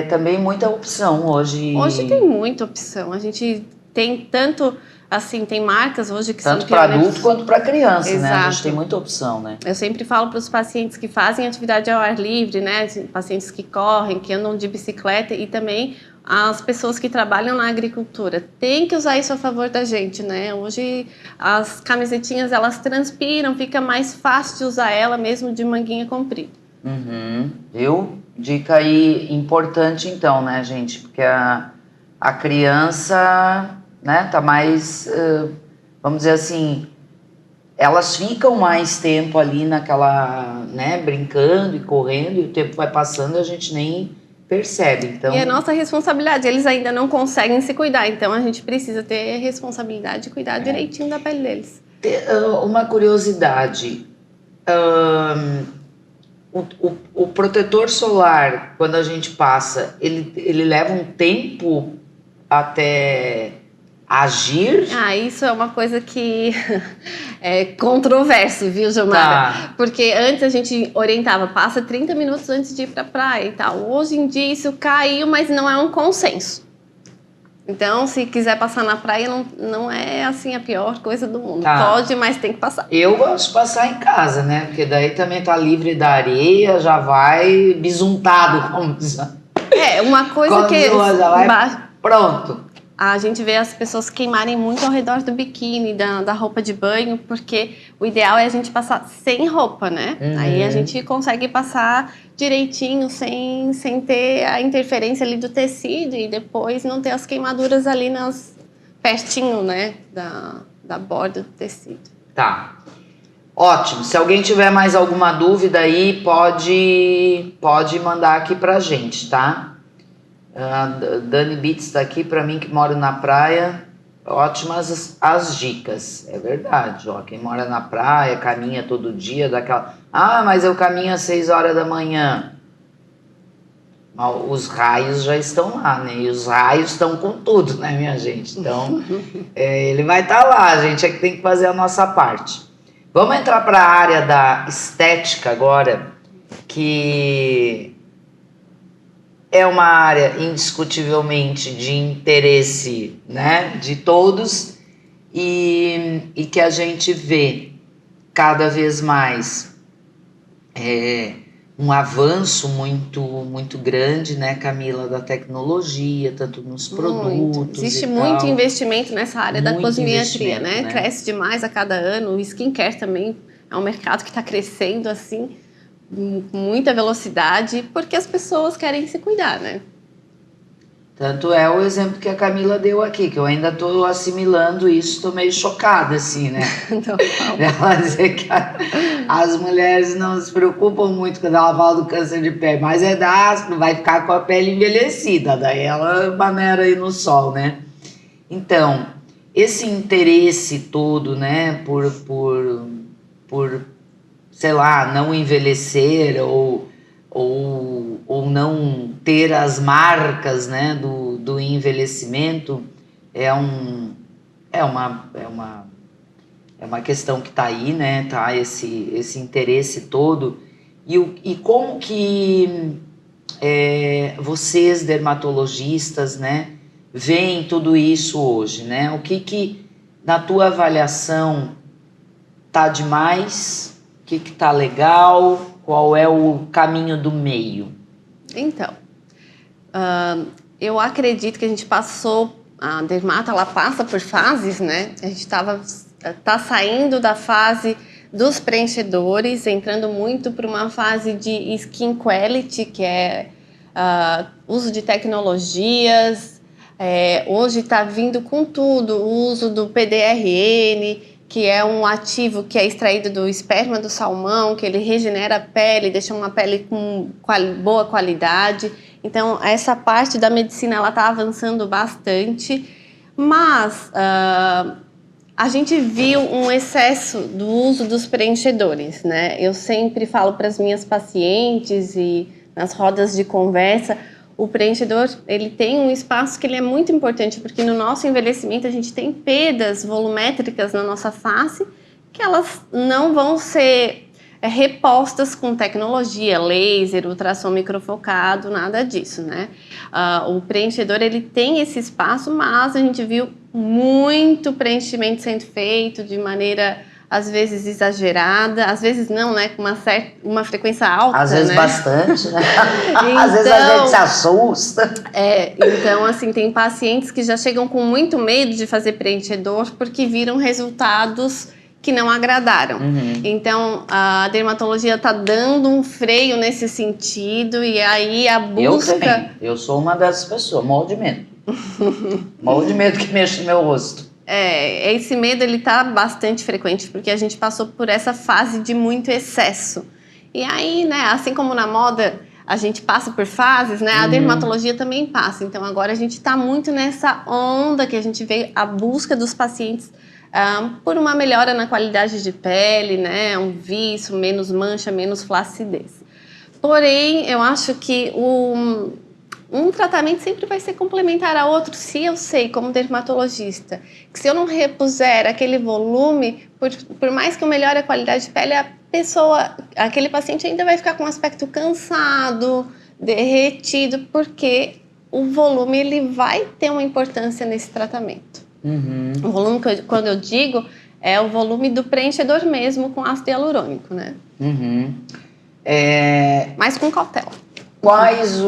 Speaker 1: também muita opção hoje.
Speaker 2: Hoje tem muita opção. A gente tem tanto, assim, tem marcas hoje que
Speaker 1: tanto
Speaker 2: são
Speaker 1: para adulto quanto para criança,
Speaker 2: Exato.
Speaker 1: né? A gente tem muita opção, né?
Speaker 2: Eu sempre falo para os pacientes que fazem atividade ao ar livre, né? Pacientes que correm, que andam de bicicleta e também as pessoas que trabalham na agricultura. Tem que usar isso a favor da gente, né? Hoje as camisetinhas, elas transpiram, fica mais fácil de usar ela mesmo de manguinha comprida.
Speaker 1: Viu? Dica aí importante então, né, gente? Porque a criança, né, tá mais, vamos dizer assim, elas ficam mais tempo ali naquela, né, brincando e correndo, e o tempo vai passando e a gente nem percebe. Então,
Speaker 2: e é nossa responsabilidade, eles ainda não conseguem se cuidar, então a gente precisa ter responsabilidade de cuidar direitinho da pele deles.
Speaker 1: Uma curiosidade, o protetor solar, quando a gente passa, ele leva um tempo até agir?
Speaker 2: Isso é uma coisa que é controverso, viu, Gilmara?
Speaker 1: Tá.
Speaker 2: Porque antes a gente orientava, passa 30 minutos antes de ir pra praia e tal. Hoje em dia isso caiu, mas não é um consenso. Então, se quiser passar na praia, não é assim a pior coisa do mundo.
Speaker 1: Tá.
Speaker 2: Pode, mas tem que passar.
Speaker 1: Eu gosto de passar em casa, né? Porque daí também tá livre da areia, já vai bisuntado, como diz.
Speaker 2: Uma coisa que...
Speaker 1: já vai pronto.
Speaker 2: A gente vê as pessoas queimarem muito ao redor do biquíni, da roupa de banho, porque o ideal é a gente passar sem roupa, né? Aí a gente consegue passar direitinho, sem ter a interferência ali do tecido e depois não ter as queimaduras ali pertinho, né? Da borda do tecido.
Speaker 1: Tá. Ótimo. Se alguém tiver mais alguma dúvida aí, pode mandar aqui pra gente, tá? Dani Beats está aqui, para mim que moro na praia, ótimas as dicas, é verdade, ó, quem mora na praia, caminha todo dia, mas eu caminho às 6 horas da manhã, os raios já estão lá, né, e os raios estão com tudo, né, minha gente, então ele vai estar lá, a gente é que tem que fazer a nossa parte. Vamos entrar para a área da estética agora, que é uma área indiscutivelmente de interesse, né, de todos e que a gente vê cada vez mais um avanço muito grande, né, Camila, da tecnologia, tanto nos produtos
Speaker 2: Existe
Speaker 1: e
Speaker 2: muito
Speaker 1: tal.
Speaker 2: investimento nessa área da
Speaker 1: Muito
Speaker 2: cosmetria,
Speaker 1: investimento, né?
Speaker 2: Cresce demais a cada ano. O skincare também é um mercado que está crescendo assim, com muita velocidade, porque as pessoas querem se cuidar, né?
Speaker 1: Tanto é o exemplo que a Camila deu aqui, que eu ainda estou assimilando isso, estou meio chocada, assim, né? Ela dizer que as mulheres não se preocupam muito quando ela fala do câncer de pele, mas vai ficar com a pele envelhecida, daí ela maneira aí no sol, né? Então, esse interesse todo, né, por sei lá, não envelhecer ou não ter as marcas, né, do envelhecimento é uma questão que está aí, né, tá esse interesse todo e como que vocês dermatologistas, né, veem tudo isso hoje, né? O que na tua avaliação tá demais? O que tá legal? Qual é o caminho do meio?
Speaker 2: Então, eu acredito que a gente a dermata ela passa por fases, né? A gente tá saindo da fase dos preenchedores, entrando muito para uma fase de skin quality, que é uso de tecnologias. Hoje está vindo com tudo, o uso do PDRN, que é um ativo que é extraído do esperma do salmão, que ele regenera a pele, deixa uma pele com boa qualidade. Então, essa parte da medicina ela está avançando bastante, mas a gente viu um excesso do uso dos preenchedores, né? Eu sempre falo para as minhas pacientes e nas rodas de conversa, o preenchedor ele tem um espaço que ele é muito importante, porque no nosso envelhecimento a gente tem perdas volumétricas na nossa face que elas não vão ser repostas com tecnologia, laser, ultrassom microfocado, nada disso, né? O preenchedor ele tem esse espaço, mas a gente viu muito preenchimento sendo feito de maneira às vezes exagerada, às vezes não, né? Com uma frequência alta,
Speaker 1: às vezes
Speaker 2: né?
Speaker 1: Bastante, né? Às vezes a gente se assusta.
Speaker 2: Então, assim, tem pacientes que já chegam com muito medo de fazer preenchedor porque viram resultados que não agradaram. Então, a dermatologia está dando um freio nesse sentido e aí a busca...
Speaker 1: Eu também. Eu sou uma dessas pessoas, morro de medo. Morro de medo que mexa no meu rosto.
Speaker 2: Esse medo ele tá bastante frequente porque a gente passou por essa fase de muito excesso. E aí, né, assim como na moda a gente passa por fases, né, a dermatologia também passa. Então agora a gente está muito nessa onda que a gente vê a busca dos pacientes por uma melhora na qualidade de pele, né, um viço, menos mancha, menos flacidez. Porém, eu acho que um tratamento sempre vai ser complementar a outro, se eu sei, como dermatologista, que se eu não repuser aquele volume, por mais que eu melhore a qualidade de pele, aquele paciente ainda vai ficar com um aspecto cansado, derretido, porque o volume ele vai ter uma importância nesse tratamento. O volume, quando eu digo, é o volume do preenchedor mesmo com ácido hialurônico, né? Mas com cautela.
Speaker 1: Quais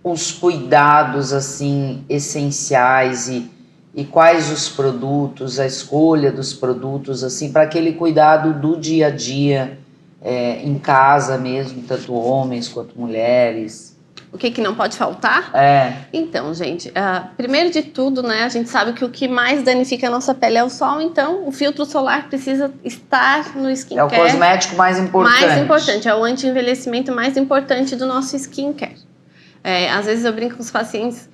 Speaker 1: os cuidados assim essenciais e quais os produtos, a escolha dos produtos assim para aquele cuidado do dia a dia em casa mesmo, tanto homens quanto mulheres?
Speaker 2: O que não pode faltar? Então, gente, primeiro de tudo, né, a gente sabe que o que mais danifica a nossa pele é o sol, então o filtro solar precisa estar no skincare.
Speaker 1: É o cosmético mais importante.
Speaker 2: Mais importante, é o anti-envelhecimento mais importante do nosso skincare. Às vezes eu brinco com os pacientes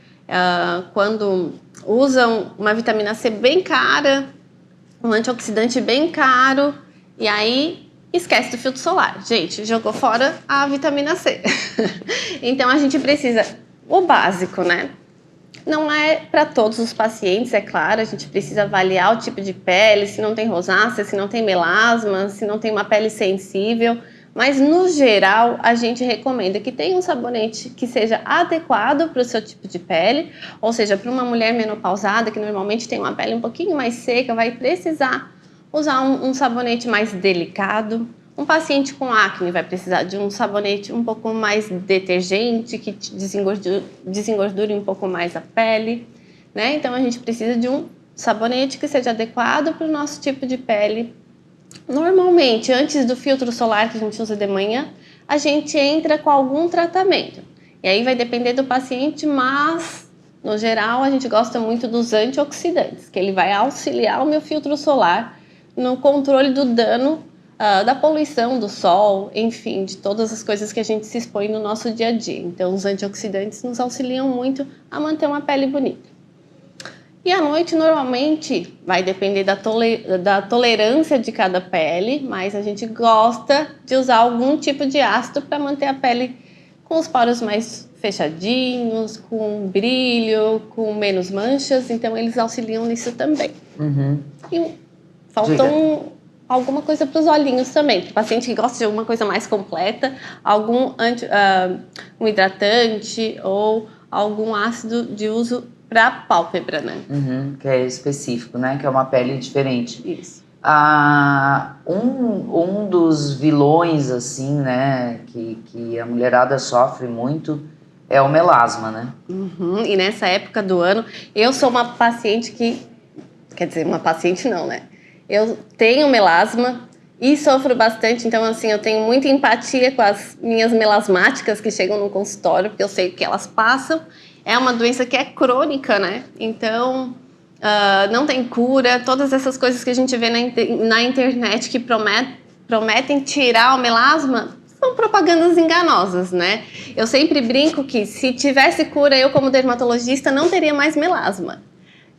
Speaker 2: quando usam uma vitamina C bem cara, um antioxidante bem caro, e aí esquece do filtro solar. Gente, jogou fora a vitamina C. Então a gente precisa o básico, né? Não é para todos os pacientes, é claro, a gente precisa avaliar o tipo de pele, se não tem rosácea, se não tem melasma, se não tem uma pele sensível, Mas, no geral, a gente recomenda que tenha um sabonete que seja adequado para o seu tipo de pele, ou seja, para uma mulher menopausada, que normalmente tem uma pele um pouquinho mais seca, vai precisar usar um sabonete mais delicado. Um paciente com acne vai precisar de um sabonete um pouco mais detergente, que desengordure um pouco mais a pele, né? Então, a gente precisa de um sabonete que seja adequado para o nosso tipo de pele. Normalmente, antes do filtro solar que a gente usa de manhã, a gente entra com algum tratamento. E aí vai depender do paciente, mas, no geral, a gente gosta muito dos antioxidantes, que ele vai auxiliar o meu filtro solar no controle do dano, da poluição do sol, enfim, de todas as coisas que a gente se expõe no nosso dia a dia. Então, os antioxidantes nos auxiliam muito a manter uma pele bonita. E à noite, normalmente, vai depender da tolerância de cada pele, mas a gente gosta de usar algum tipo de ácido para manter a pele com os poros mais fechadinhos, com brilho, com menos manchas, então eles auxiliam nisso também. E faltou alguma coisa para os olhinhos também, para o paciente que gosta de alguma coisa mais completa, um hidratante ou algum ácido de uso para pálpebra, né?
Speaker 1: Que é específico, né? Que é uma pele diferente.
Speaker 2: Isso.
Speaker 1: Um dos vilões, assim, né? Que a mulherada sofre muito é o melasma, né?
Speaker 2: E nessa época do ano, eu sou uma paciente que... Quer dizer, uma paciente não, né? Eu tenho melasma e sofro bastante, então, assim, eu tenho muita empatia com as minhas melasmáticas que chegam no consultório, porque eu sei o que elas passam. É uma doença que é crônica, né? Então, não tem cura. Todas essas coisas que a gente vê na internet que prometem tirar o melasma são propagandas enganosas, né? Eu sempre brinco que se tivesse cura, eu como dermatologista não teria mais melasma.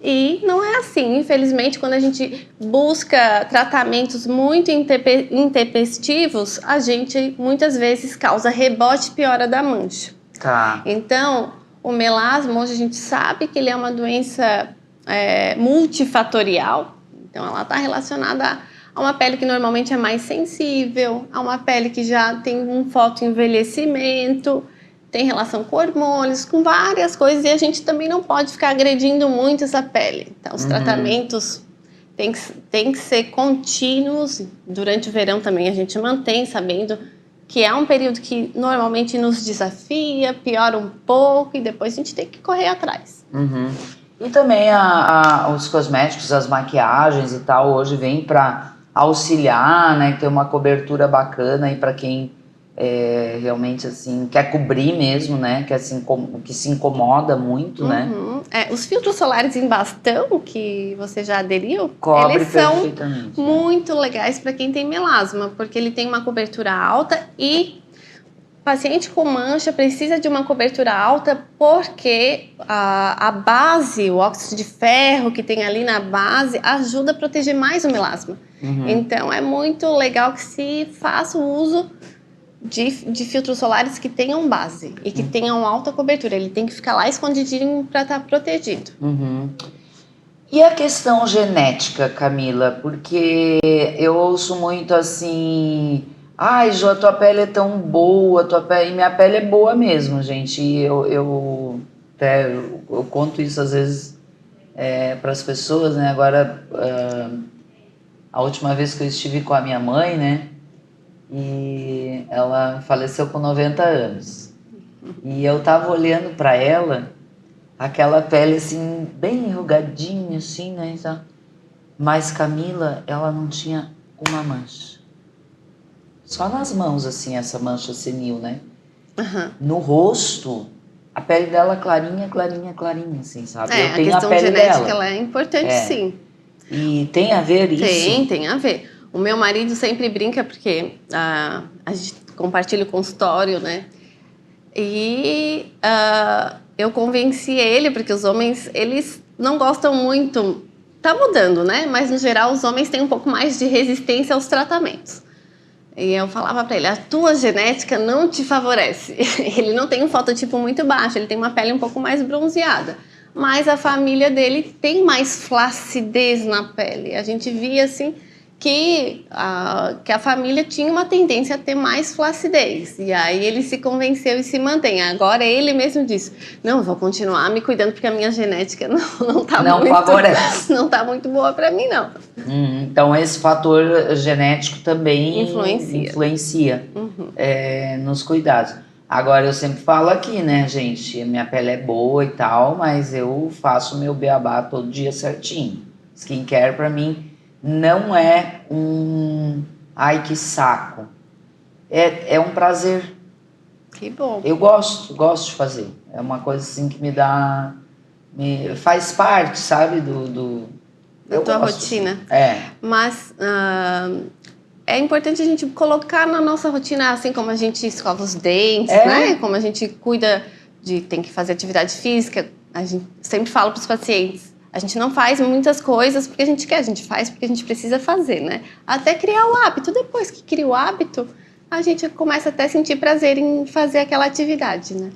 Speaker 2: E não é assim. Infelizmente, quando a gente busca tratamentos muito intempestivos, a gente muitas vezes causa rebote e piora da mancha.
Speaker 1: Tá.
Speaker 2: Então, o melasma, hoje a gente sabe que ele é uma doença multifatorial, então ela está relacionada a uma pele que normalmente é mais sensível, a uma pele que já tem um fotoenvelhecimento, tem relação com hormônios, com várias coisas, e a gente também não pode ficar agredindo muito essa pele. Então, os tratamentos têm que ser contínuos. Durante o verão também a gente mantém, sabendo que é um período que normalmente nos desafia, piora um pouco e depois a gente tem que correr atrás.
Speaker 1: E também os cosméticos, as maquiagens e tal, hoje vêm para auxiliar, né? Ter uma cobertura bacana aí para quem realmente assim quer cobrir mesmo, né? Que se incomoda muito, né?
Speaker 2: Os filtros solares em bastão, que você já aderiu,
Speaker 1: Cobre
Speaker 2: eles são
Speaker 1: perfeitamente,
Speaker 2: muito legais para quem tem melasma, porque ele tem uma cobertura alta e o paciente com mancha precisa de uma cobertura alta porque a base, o óxido de ferro que tem ali na base, ajuda a proteger mais o melasma. Então, é muito legal que se faça o uso de filtros solares que tenham base e que tenham alta cobertura. Ele tem que ficar lá escondidinho para estar protegido.
Speaker 1: E a questão genética, Camila? Porque eu ouço muito assim... Ai, Jô, tua pele é tão boa, e minha pele é boa mesmo, gente. E eu conto isso às vezes para as pessoas, né? Agora, a última vez que eu estive com a minha mãe, né? E ela faleceu com 90 anos. E eu tava olhando para ela, aquela pele assim, bem enrugadinha, assim, né? Mas Camila, ela não tinha uma mancha. Só nas mãos, assim, essa mancha senil, né? No rosto, a pele dela clarinha, clarinha, clarinha, assim, sabe? Eu tenho
Speaker 2: a questão
Speaker 1: a pele
Speaker 2: genética,
Speaker 1: dela.
Speaker 2: ela é importante, sim.
Speaker 1: E tem a ver isso?
Speaker 2: Tem a ver. O meu marido sempre brinca, porque a gente compartilha o consultório, né? E eu convenci ele, porque os homens, eles não gostam muito... Tá mudando, né? Mas, no geral, os homens têm um pouco mais de resistência aos tratamentos. E eu falava pra ele, a tua genética não te favorece. Ele não tem um fototipo muito baixo, ele tem uma pele um pouco mais bronzeada. Mas a família dele tem mais flacidez na pele. A gente via, assim, que a família tinha uma tendência a ter mais flacidez. E aí ele se convenceu e se mantém. Agora ele mesmo disse, não, vou continuar me cuidando porque a minha genética não tá muito...
Speaker 1: favorece.
Speaker 2: Não tá muito boa para mim, não.
Speaker 1: Então esse fator genético também
Speaker 2: influencia.
Speaker 1: Nos cuidados. Agora eu sempre falo aqui, né, gente, minha pele é boa e tal, mas eu faço meu beabá todo dia certinho. Skincare pra mim não é ai, que saco. É um prazer.
Speaker 2: Que bom.
Speaker 1: Eu gosto de fazer. É uma coisa assim que faz parte, sabe,
Speaker 2: da tua rotina. Mas é importante a gente colocar na nossa rotina, assim como a gente escova os dentes, né? Como a gente cuida tem que fazer atividade física. A gente sempre fala para os pacientes, a gente não faz muitas coisas porque a gente quer, a gente faz porque a gente precisa fazer, né? Até criar o hábito. Depois que cria o hábito, a gente começa até a sentir prazer em fazer aquela atividade, né?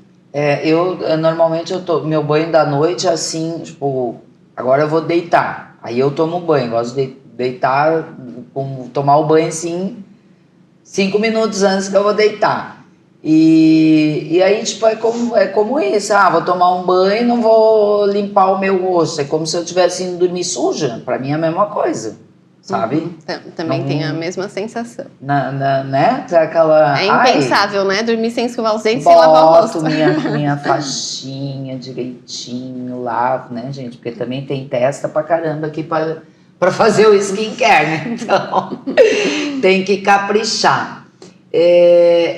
Speaker 1: Normalmente meu banho da noite é assim, tipo, agora eu vou deitar. Aí eu tomo banho, gosto de deitar, tomar o banho assim, 5 minutos antes que eu vou deitar. E aí, tipo, é como isso. Vou tomar um banho e não vou limpar o meu rosto. É como se eu estivesse indo dormir suja. Pra mim é a mesma coisa, sabe?
Speaker 2: Também tem a mesma sensação.
Speaker 1: Né? Aquela,
Speaker 2: é impensável, né? Dormir sem escovar os dentes, sem lavar o rosto.
Speaker 1: Boto minha faixinha direitinho, lavo, né, gente? Porque também tem testa pra caramba aqui pra fazer o skincare, né? Então, tem que caprichar.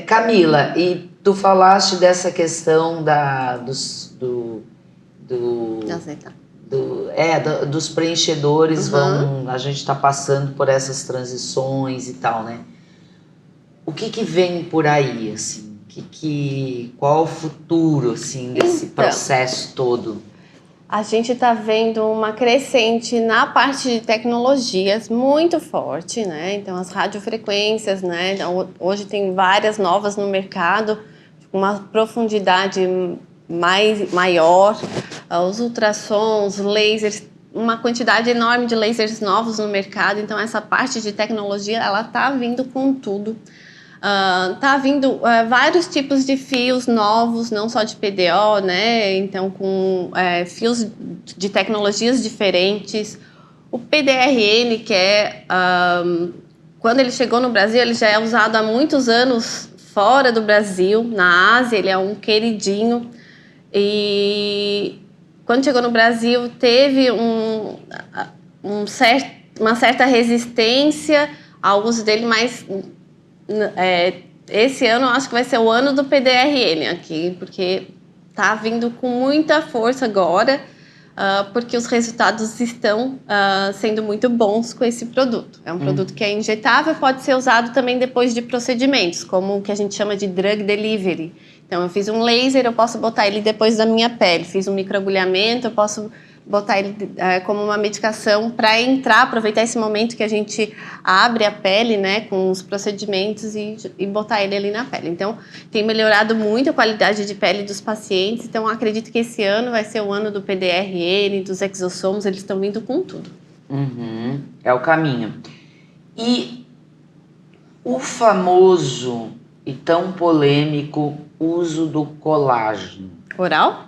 Speaker 1: Camila, e tu falaste dessa questão dos preenchedores, a gente está passando por essas transições e tal, né? O que vem por aí, assim? Qual o futuro, assim, desse processo todo?
Speaker 2: A gente está vendo uma crescente na parte de tecnologias muito forte, né? Então, as radiofrequências, né? Hoje tem várias novas no mercado, com uma profundidade maior, os ultrassons, lasers, uma quantidade enorme de lasers novos no mercado. Então, essa parte de tecnologia, ela está vindo com tudo. Tá vindo vários tipos de fios novos, não só de PDO, né? Então, com fios de tecnologias diferentes. O PDRN, que quando ele chegou no Brasil, ele já é usado há muitos anos fora do Brasil. Na Ásia, ele é um queridinho. E quando chegou no Brasil, teve uma certa resistência ao uso dele, mas... esse ano eu acho que vai ser o ano do PDRN aqui, porque tá vindo com muita força agora, porque os resultados estão sendo muito bons com esse produto. É um produto que é injetável, pode ser usado também depois de procedimentos, como o que a gente chama de drug delivery. Então, eu fiz um laser, eu posso botar ele depois da minha pele. Fiz um microagulhamento, eu posso botar ele como uma medicação para aproveitar esse momento que a gente abre a pele, né, com os procedimentos e botar ele ali na pele. Então, tem melhorado muito a qualidade de pele dos pacientes. Então, acredito que esse ano vai ser o ano do PDRN, dos exossomos, eles estão vindo com tudo.
Speaker 1: É o caminho. E o famoso e tão polêmico uso do colágeno.
Speaker 2: Oral?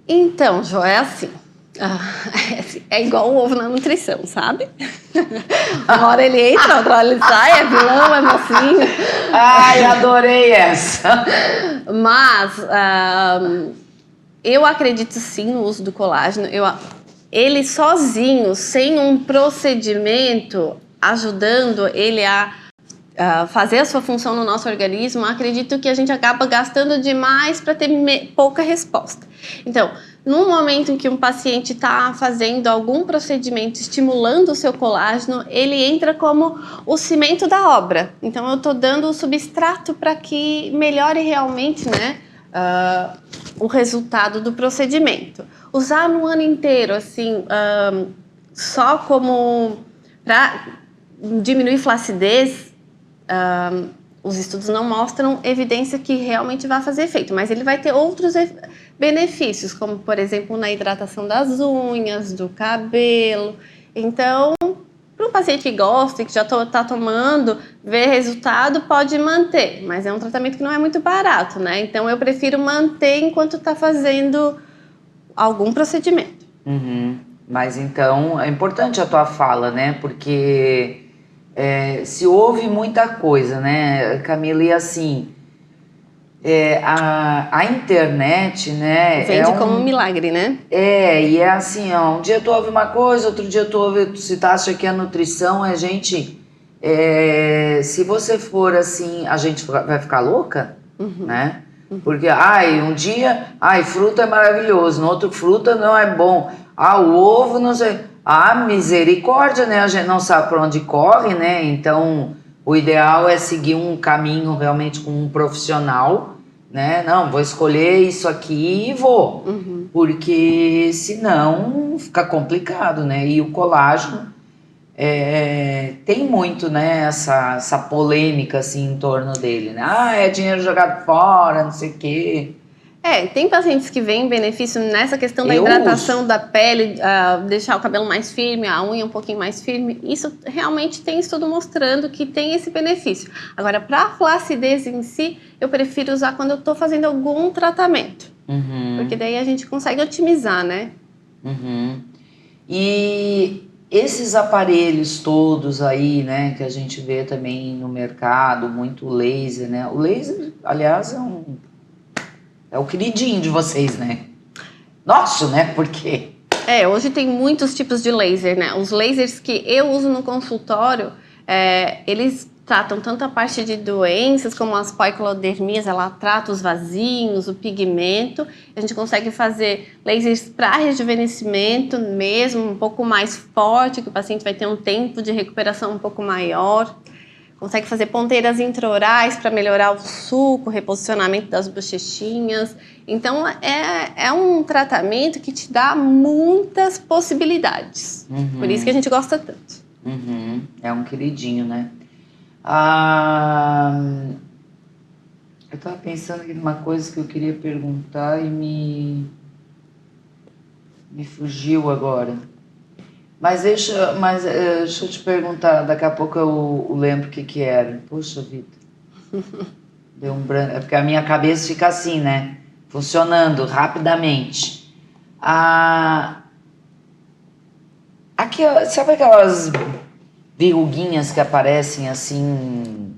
Speaker 2: Então, Jo, é assim. É igual o ovo na nutrição, sabe? Uma hora ele entra, outra hora ele sai, é vilão, é mocinho.
Speaker 1: Ai, adorei essa.
Speaker 2: Mas eu acredito sim no uso do colágeno. Ele sozinho, sem um procedimento ajudando ele a fazer a sua função no nosso organismo, acredito que a gente acaba gastando demais para ter pouca resposta. Então, no momento em que um paciente está fazendo algum procedimento estimulando o seu colágeno, ele entra como o cimento da obra. Então, eu estou dando o substrato para que melhore realmente, né, o resultado do procedimento. Usar no ano inteiro, assim, só como para diminuir flacidez, os estudos não mostram evidência que realmente vai fazer efeito, mas ele vai ter outros benefícios, como, por exemplo, na hidratação das unhas, do cabelo. Então, Para um paciente que gosta e que já está tomando, ver resultado, pode manter, mas é um tratamento que não é muito barato, né? Então eu prefiro manter enquanto está fazendo algum procedimento.
Speaker 1: Uhum. Mas então é importante a tua fala, né? Porque se ouve muita coisa, né, Camila? E assim, a internet, né?
Speaker 2: Vende como um milagre, né?
Speaker 1: E é assim, ó, um dia tu ouve uma coisa, outro dia tu ouve, se tu acha que a nutrição é gente. Se você for assim, a gente vai ficar louca, né? Porque, um dia, fruta é maravilhoso, no outro fruta não é bom. O ovo não sei. Misericórdia, né? A gente não sabe para onde corre, né? Então, o ideal é seguir um caminho realmente com um profissional, né? Não, vou escolher isso aqui e vou. Porque senão fica complicado, né? E o colágeno tem muito, né, essa polêmica assim em torno dele, né? É dinheiro jogado fora, não sei o quê.
Speaker 2: Tem pacientes que veem benefício nessa questão da
Speaker 1: Eu
Speaker 2: hidratação
Speaker 1: uso.
Speaker 2: da pele, deixar o cabelo mais firme, a unha um pouquinho mais firme. Isso realmente tem estudo mostrando que tem esse benefício. Agora, para a flacidez em si, eu prefiro usar quando eu estou fazendo algum tratamento. Porque daí a gente consegue otimizar, né?
Speaker 1: E esses aparelhos todos aí, né, que a gente vê também no mercado, muito laser, né? O laser, aliás, é o queridinho de vocês, né? Nosso, né? Porque
Speaker 2: hoje tem muitos tipos de laser, né? Os lasers que eu uso no consultório, eles tratam tanto a parte de doenças como as poiquilodermias, ela trata os vasinhos, o pigmento. A gente consegue fazer lasers para rejuvenescimento mesmo, um pouco mais forte, que o paciente vai ter um tempo de recuperação um pouco maior. Consegue fazer ponteiras intraorais para melhorar o suco, reposicionamento das bochechinhas. Então, é um tratamento que te dá muitas possibilidades. Por isso que a gente gosta tanto.
Speaker 1: É um queridinho, né? Eu tava pensando aqui numa coisa que eu queria perguntar e me fugiu agora. Mas deixa eu te perguntar, daqui a pouco eu lembro o que era. Poxa vida. Deu um branco. É porque a minha cabeça fica assim, né? Funcionando rapidamente. Sabe aquelas verruguinhas que aparecem assim?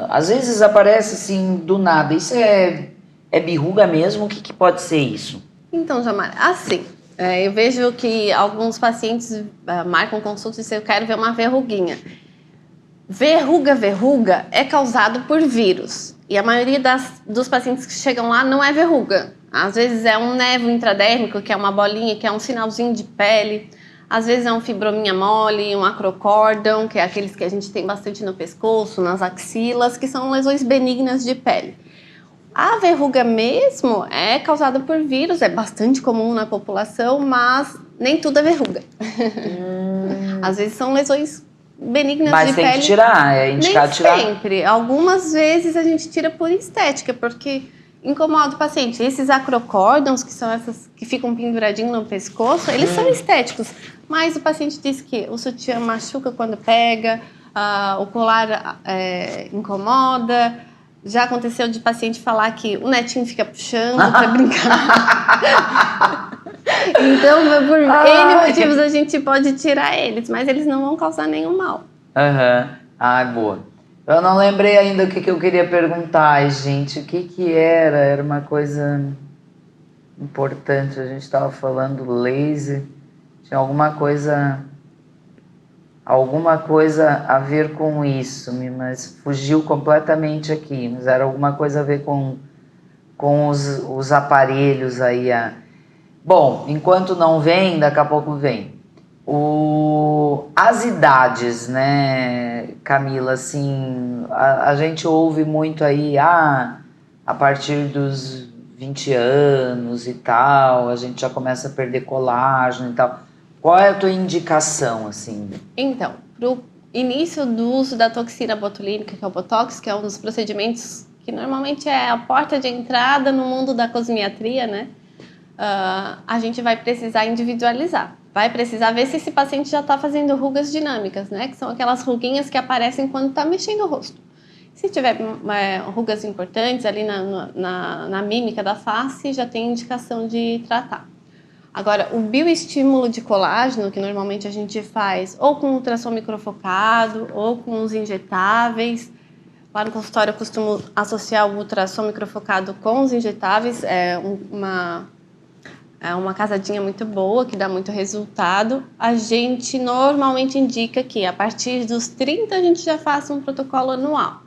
Speaker 1: Às vezes aparece assim do nada. Isso é verruga mesmo? O que pode ser isso?
Speaker 2: Então, Jamar, assim, eu vejo que alguns pacientes marcam consulta e dizem, eu quero ver uma verruguinha. Verruga é causado por vírus. E a maioria dos pacientes que chegam lá não é verruga. Às vezes é um névoa intradérmico, que é uma bolinha, que é um sinalzinho de pele. Às vezes é um fibrominha mole, um acrocórdão, que é aqueles que a gente tem bastante no pescoço, nas axilas, que são lesões benignas de pele. A verruga mesmo é causada por vírus, é bastante comum na população, mas nem tudo é verruga. Às vezes são lesões benignas de pele.
Speaker 1: Mas tem que tirar, é indicado tirar?
Speaker 2: Nem sempre. Algumas vezes a gente tira por estética, porque incomoda o paciente. Esses acrocórdons, que são essas que ficam penduradinhos no pescoço, eles são estéticos. Mas o paciente diz que o sutiã machuca quando pega, o colar incomoda. Já aconteceu de paciente falar que o netinho fica puxando para brincar. Então, por N motivos, a gente pode tirar eles, mas eles não vão causar nenhum mal.
Speaker 1: Boa. Eu não lembrei ainda o que eu queria perguntar. Ai, gente, o que era? Era uma coisa importante. A gente estava falando laser. Tinha alguma coisa a ver com isso, mas fugiu completamente aqui. Mas era alguma coisa a ver com os aparelhos aí. Bom, enquanto não vem, daqui a pouco vem. As idades, né, Camila, assim, a gente ouve muito aí, a partir dos 20 anos e tal, a gente já começa a perder colágeno e tal. Qual é a tua indicação, assim?
Speaker 2: Então, para o início do uso da toxina botulínica, que é o Botox, que é um dos procedimentos que normalmente é a porta de entrada no mundo da cosmiatria, né? A gente vai precisar individualizar. vai precisar ver se esse paciente já está fazendo rugas dinâmicas, né? Que são aquelas ruguinhas que aparecem quando está mexendo o rosto. Se tiver rugas importantes ali na mímica da face, já tem indicação de tratar. Agora, o bioestímulo de colágeno, que normalmente a gente faz ou com ultrassom microfocado ou com os injetáveis. Lá no consultório eu costumo associar o ultrassom microfocado com os injetáveis. É uma casadinha muito boa, que dá muito resultado. A gente normalmente indica que a partir dos 30 a gente já faça um protocolo anual.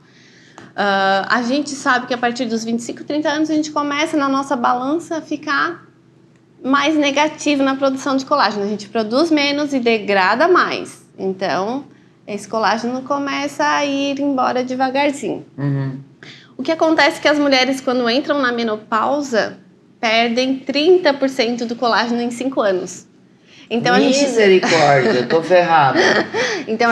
Speaker 2: A gente sabe que a partir dos 25, 30 anos a gente começa na nossa balança a ficar mais negativo na produção de colágeno. A gente produz menos e degrada mais. Então, esse colágeno começa a ir embora devagarzinho.
Speaker 1: Uhum.
Speaker 2: O que acontece é que as mulheres, quando entram na menopausa, perdem 30% do colágeno em 5 anos. Então,
Speaker 1: Misericórdia, eu tô ferrada.
Speaker 2: Então,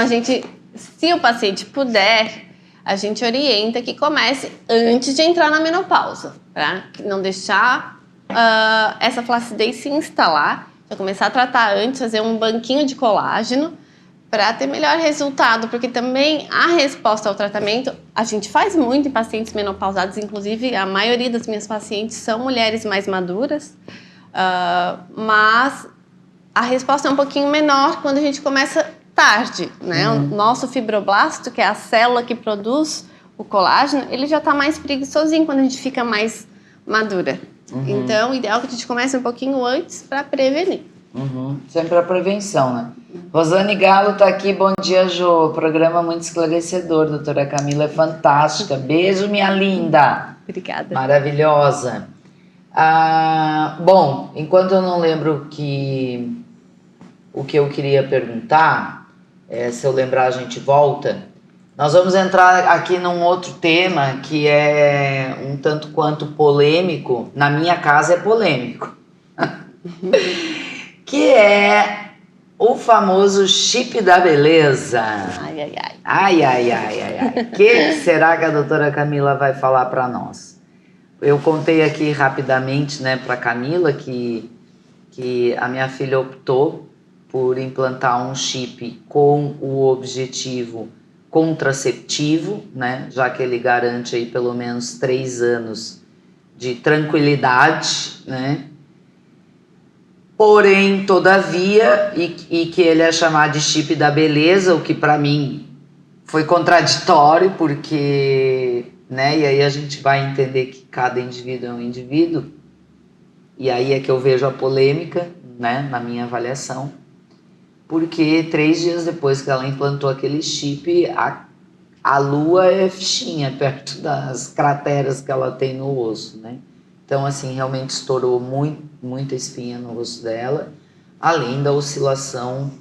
Speaker 2: se o paciente puder, a gente orienta que comece antes de entrar na menopausa, para não deixar essa flacidez se instalar, já começar a tratar antes, fazer um banquinho de colágeno para ter melhor resultado, porque também a resposta ao tratamento, a gente faz muito em pacientes menopausados, inclusive a maioria das minhas pacientes são mulheres mais maduras, mas a resposta é um pouquinho menor quando a gente começa tarde, né? O nosso fibroblasto, que é a célula que produz o colágeno, ele já está mais preguiçosinho quando a gente fica mais madura. Então, o ideal é que a gente comece um pouquinho antes para prevenir.
Speaker 1: Sempre a prevenção, né? Rosane Galo tá aqui, bom dia, Jô. Programa muito esclarecedor, doutora Camila, é fantástica. Beijo, minha linda.
Speaker 2: Obrigada.
Speaker 1: Maravilhosa. Bom, enquanto eu não lembro o que eu queria perguntar, se eu lembrar a gente volta. Nós vamos entrar aqui num outro tema que é um tanto quanto polêmico. Na minha casa é polêmico. Que é o famoso chip da beleza.
Speaker 2: Ai, ai, ai.
Speaker 1: Ai, ai, ai, ai, ai. O que será que a doutora Camila vai falar para nós? Eu contei aqui rapidamente, né, para Camila que a minha filha optou por implantar um chip com o objetivo contraceptivo, né, já que ele garante aí pelo menos 3 anos de tranquilidade, né? Porém, todavia, e que ele é chamado de chip da beleza, o que para mim foi contraditório, porque, né, e aí a gente vai entender que cada indivíduo é um indivíduo, e aí é que eu vejo a polêmica, né, na minha avaliação, porque 3 dias depois que ela implantou aquele chip, a lua é fichinha perto das crateras que ela tem no osso, né? Então, assim, realmente estourou muita espinha no rosto dela, além da oscilação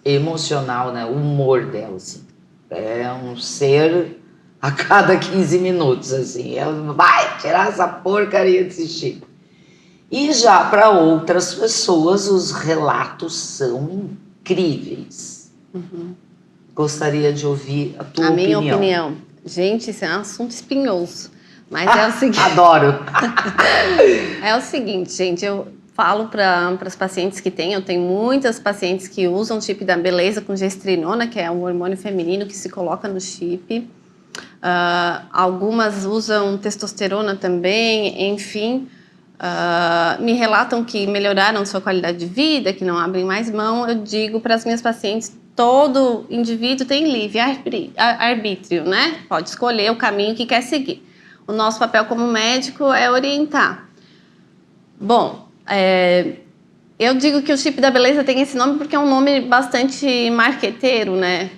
Speaker 1: emocional, né? O humor dela, assim. É um ser a cada 15 minutos, assim. Ela vai tirar essa porcaria desse chip. E já para outras pessoas, os relatos são incríveis. Gostaria de ouvir a tua opinião.
Speaker 2: A minha opinião. Gente, isso é um assunto espinhoso. Mas é o seguinte.
Speaker 1: Adoro!
Speaker 2: É o seguinte, gente, eu falo para as pacientes que têm, eu tenho muitas pacientes que usam o chip da beleza com gestrinona, que é um hormônio feminino que se coloca no chip. Algumas usam testosterona também, enfim. Me relatam que melhoraram sua qualidade de vida, que não abrem mais mão. Eu digo para as minhas pacientes, todo indivíduo tem livre arbítrio, né? Pode escolher o caminho que quer seguir. O nosso papel como médico é orientar. Bom, eu digo que o chip da beleza tem esse nome porque é um nome bastante marqueteiro, né?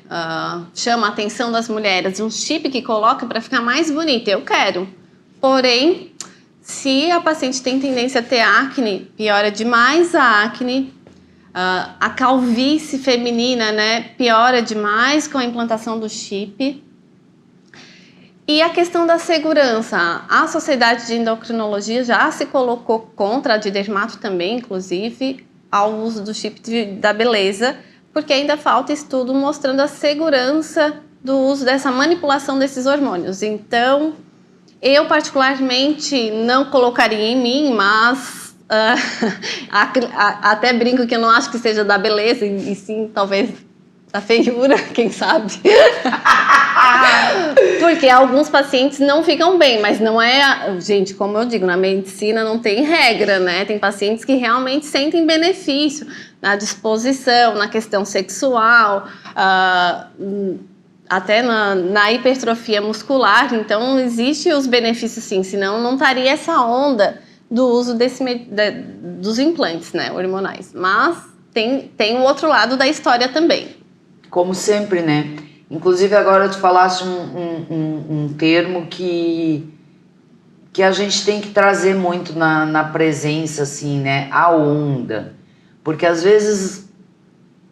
Speaker 2: Chama a atenção das mulheres. Um chip que coloca para ficar mais bonita, eu quero. Porém, se a paciente tem tendência a ter acne, piora demais a acne. A calvície feminina, né, piora demais com a implantação do chip. E a questão da segurança. A Sociedade de Endocrinologia já se colocou contra, a de dermato também, inclusive, ao uso do chip da beleza, porque ainda falta estudo mostrando a segurança do uso dessa manipulação desses hormônios. Então, eu particularmente não colocaria em mim, mas até brinco que eu não acho que seja da beleza, e sim, talvez, da feiura, quem sabe. Porque alguns pacientes não ficam bem, mas não é... Gente, como eu digo, na medicina não tem regra, né? Tem pacientes que realmente sentem benefício na disposição, na questão sexual, até na hipertrofia muscular. Então, existem os benefícios sim, senão não estaria essa onda do uso dos implantes, né, hormonais. Mas tem o outro lado da história também.
Speaker 1: Como sempre, né? Inclusive agora tu falaste um termo que a gente tem que trazer muito na presença, assim, né? A onda. Porque às vezes,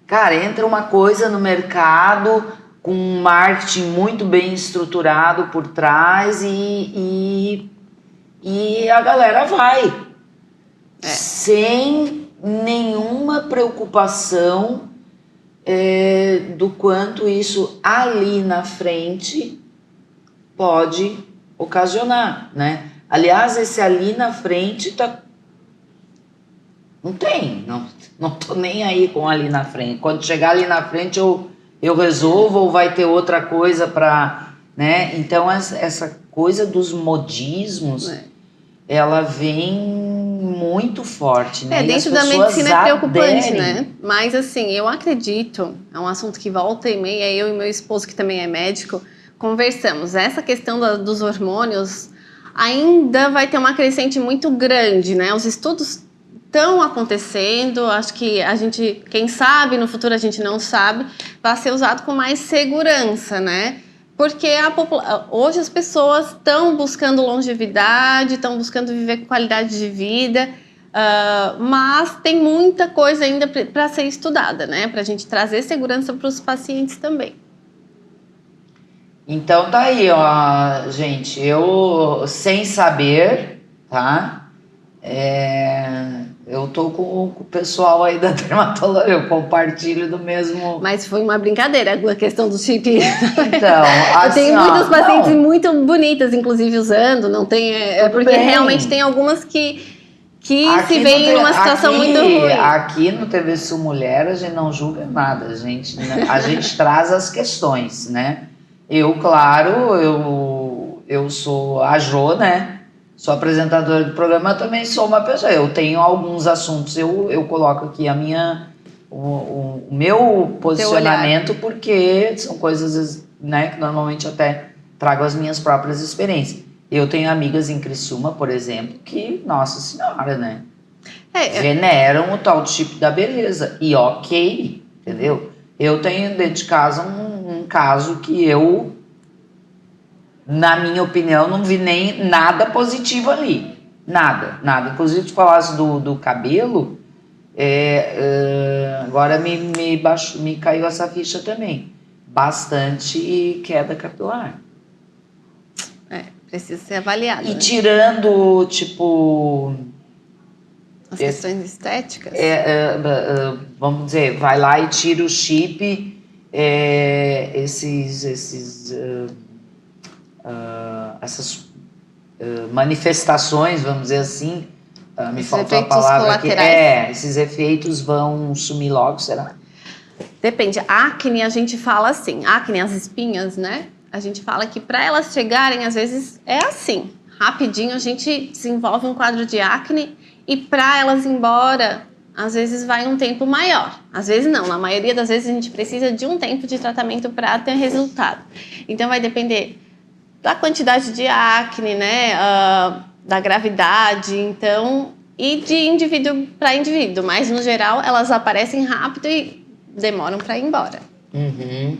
Speaker 1: cara, entra uma coisa no mercado com um marketing muito bem estruturado por trás e a galera vai. Sem nenhuma preocupação do quanto isso ali na frente pode ocasionar, né? Aliás, esse ali na frente tá... não tô nem aí com ali na frente. Quando chegar ali na frente eu resolvo ou vai ter outra coisa para, né? Então essa coisa dos modismos, ela vem muito forte, né?
Speaker 2: Dentro da medicina é preocupante, né? Mas assim, eu acredito, é um assunto que volta e meia, eu e meu esposo, que também é médico, conversamos. Essa questão dos hormônios ainda vai ter uma crescente muito grande, né? Os estudos estão acontecendo, acho que a gente, quem sabe, no futuro a gente não sabe, vai ser usado com mais segurança, né? Porque hoje as pessoas estão buscando longevidade, estão buscando viver com qualidade de vida, mas tem muita coisa ainda para ser estudada, né? Para a gente trazer segurança para os pacientes também.
Speaker 1: Então tá aí, ó, gente, eu sem saber, tá? Eu tô com o pessoal aí da dermatologia, eu compartilho do mesmo...
Speaker 2: Mas foi uma brincadeira a questão do chip.
Speaker 1: Então, assim,
Speaker 2: eu tenho muitas pacientes muito bonitas, inclusive, usando, não tem... porque bem. Realmente tem algumas que se veem numa situação muito ruim.
Speaker 1: Aqui no TV Sul Mulher, a gente não julga nada, a gente traz as questões, né? Eu, claro, eu sou a Jo, né? Sou apresentadora do programa, eu também sou uma pessoa. Eu tenho alguns assuntos, eu coloco aqui o meu posicionamento, porque são coisas, né, que normalmente até trago as minhas próprias experiências. Eu tenho amigas em Criciúma, por exemplo, que, nossa senhora, né? Veneram o tal chip da beleza. E ok, entendeu? Eu tenho dentro de casa um caso que eu... Na minha opinião, não vi nem nada positivo ali. Nada. Inclusive, tu falasse do cabelo, agora me caiu essa ficha também. Bastante queda capilar.
Speaker 2: Precisa ser avaliado.
Speaker 1: E tirando, tipo...
Speaker 2: As questões estéticas?
Speaker 1: Vamos dizer, vai lá e tira o chip, essas manifestações, vamos dizer assim, me faltou a palavra aqui. Esses efeitos vão sumir logo, será?
Speaker 2: Depende. Acne, a gente fala assim, acne, as espinhas, né? A gente fala que para elas chegarem, às vezes, é assim. Rapidinho a gente desenvolve um quadro de acne e para elas ir embora, às vezes vai um tempo maior. Às vezes não, na maioria das vezes a gente precisa de um tempo de tratamento para ter resultado. Então vai depender da quantidade de acne, né, da gravidade, então, e de indivíduo para indivíduo, mas no geral elas aparecem rápido e demoram para ir embora.
Speaker 1: Uhum.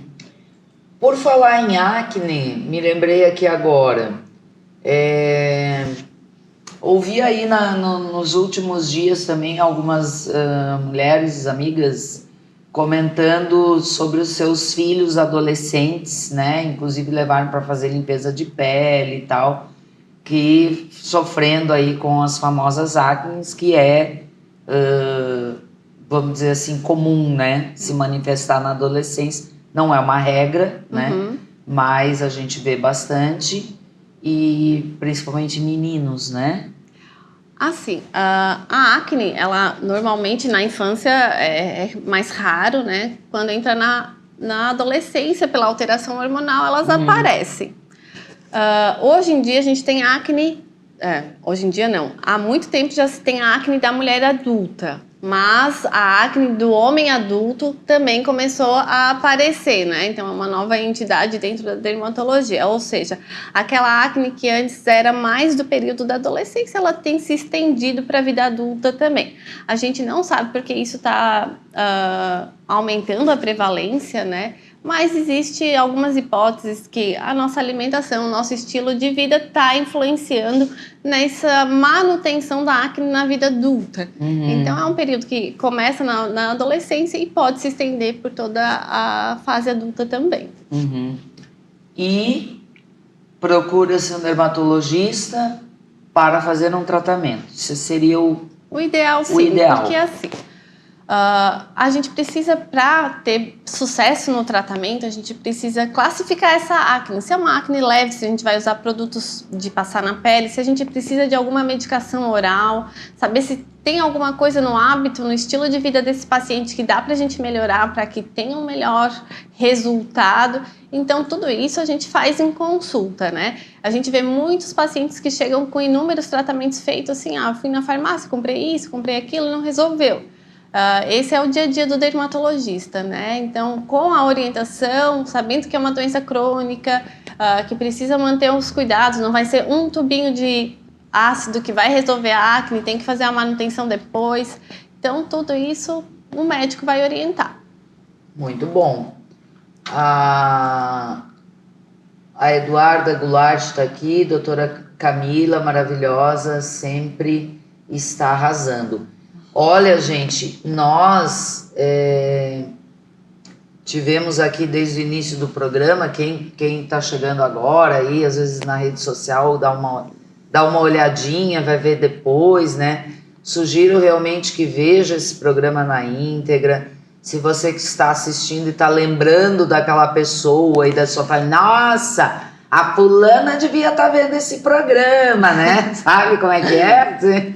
Speaker 1: Por falar em acne, me lembrei aqui agora, ouvi aí nos últimos dias também algumas mulheres, amigas, comentando sobre os seus filhos adolescentes, né? Inclusive levaram para fazer limpeza de pele e tal, que sofrendo aí com as famosas acnes, que vamos dizer assim, comum, né? Se manifestar na adolescência. Não é uma regra, né? Mas a gente vê bastante, e principalmente meninos, né?
Speaker 2: Assim, a acne, ela normalmente na infância é mais raro, né? Quando entra na adolescência, pela alteração hormonal, elas aparecem. Hoje em dia a gente tem acne, hoje em dia não, há muito tempo já se tem a acne da mulher adulta, mas a acne do homem adulto também começou a aparecer, né? Então é uma nova entidade dentro da dermatologia, ou seja, aquela acne que antes era mais do período da adolescência, ela tem se estendido para a vida adulta também. A gente não sabe porque isso está aumentando a prevalência, né? Mas existe algumas hipóteses que a nossa alimentação, o nosso estilo de vida está influenciando nessa manutenção da acne na vida adulta. Então é um período que começa na adolescência e pode se estender por toda a fase adulta também.
Speaker 1: E procura-se um dermatologista para fazer um tratamento. Isso seria o
Speaker 2: ideal, sim, porque assim... a gente precisa, para ter sucesso no tratamento, a gente precisa classificar essa acne. Se é uma acne leve, se a gente vai usar produtos de passar na pele, se a gente precisa de alguma medicação oral, saber se tem alguma coisa no hábito, no estilo de vida desse paciente que dá para a gente melhorar, para que tenha um melhor resultado. Então, tudo isso a gente faz em consulta, né? A gente vê muitos pacientes que chegam com inúmeros tratamentos feitos assim, fui na farmácia, comprei isso, comprei aquilo, não resolveu. Esse é o dia a dia do dermatologista, né? Então, com a orientação, sabendo que é uma doença crônica, que precisa manter os cuidados, não vai ser um tubinho de ácido que vai resolver a acne, tem que fazer a manutenção depois. Então, tudo isso o médico vai orientar.
Speaker 1: Muito bom. A Eduarda Goulart está aqui, doutora Camila, maravilhosa, sempre está arrasando. Olha, gente, nós tivemos aqui desde o início do programa, quem está chegando agora aí, às vezes na rede social, dá uma olhadinha, vai ver depois, né? Sugiro realmente que veja esse programa na íntegra. Se você que está assistindo e está lembrando daquela pessoa e da sua família, nossa, a fulana devia estar vendo esse programa, né? Sabe como é que é?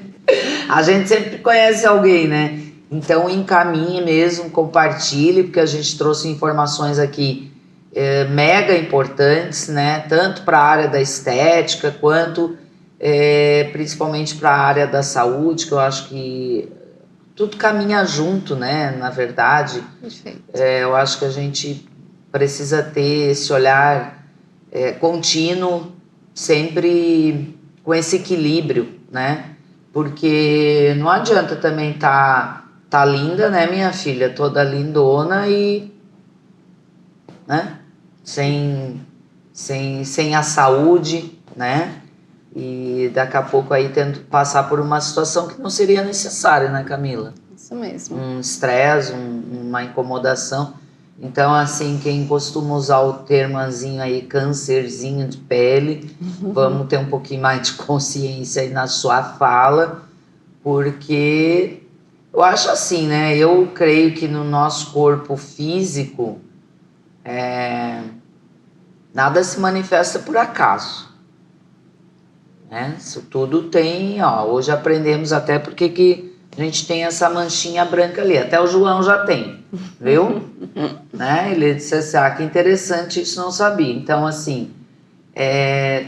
Speaker 1: A gente sempre conhece alguém, né? Então encaminhe mesmo, compartilhe, porque a gente trouxe informações aqui mega importantes, né? Tanto para a área da estética, quanto principalmente para a área da saúde, que eu acho que tudo caminha junto, né? Na verdade, eu acho que a gente precisa ter esse olhar contínuo, sempre com esse equilíbrio, né? Porque não adianta também tá linda, né, minha filha? Toda lindona e, né, sem a saúde, né? E daqui a pouco aí tendo que passar por uma situação que não seria necessária, né, Camila?
Speaker 2: Isso mesmo.
Speaker 1: Um estresse, uma incomodação. Então, assim, quem costuma usar o termozinho aí, câncerzinho de pele, vamos ter um pouquinho mais de consciência aí na sua fala, porque eu acho assim, né? Eu creio que no nosso corpo físico, nada se manifesta por acaso, né? Isso tudo tem, hoje aprendemos até porque que a gente tem essa manchinha branca ali, até o João já tem, viu? Né? Ele disse assim, que interessante, isso não sabia. Então, assim,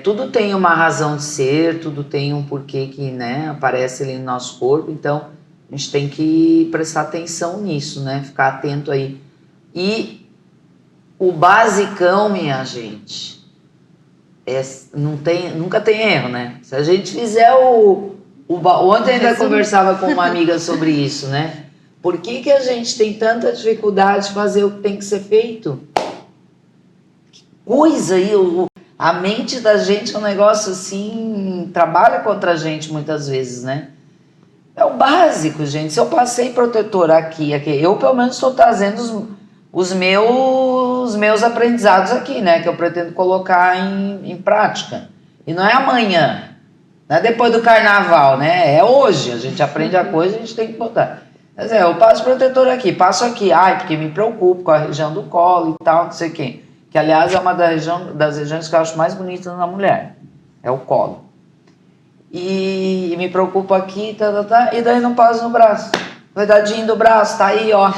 Speaker 1: tudo tem uma razão de ser, tudo tem um porquê que, né, aparece ali no nosso corpo, então a gente tem que prestar atenção nisso, né? Ficar atento aí. E o basicão, minha gente, nunca tem erro, né? Se a gente fizer ontem ainda conversava com uma amiga sobre isso, né? Por que a gente tem tanta dificuldade de fazer o que tem que ser feito? Que coisa aí, a mente da gente é um negócio assim, trabalha contra a gente muitas vezes, né? É o básico, gente. Se eu passei protetor aqui, eu pelo menos estou trazendo os meus aprendizados aqui, né? Que eu pretendo colocar em prática. E não é amanhã. Não é depois do carnaval, né? É hoje. A gente aprende a coisa e a gente tem que botar. Mas eu passo protetor aqui, passo aqui. Porque me preocupo com a região do colo e tal, não sei o quê. Que, aliás, é uma das regiões que eu acho mais bonita na mulher. É o colo. e me preocupo aqui, e daí não passo no braço. Cuidadinho do braço, tá aí, ó.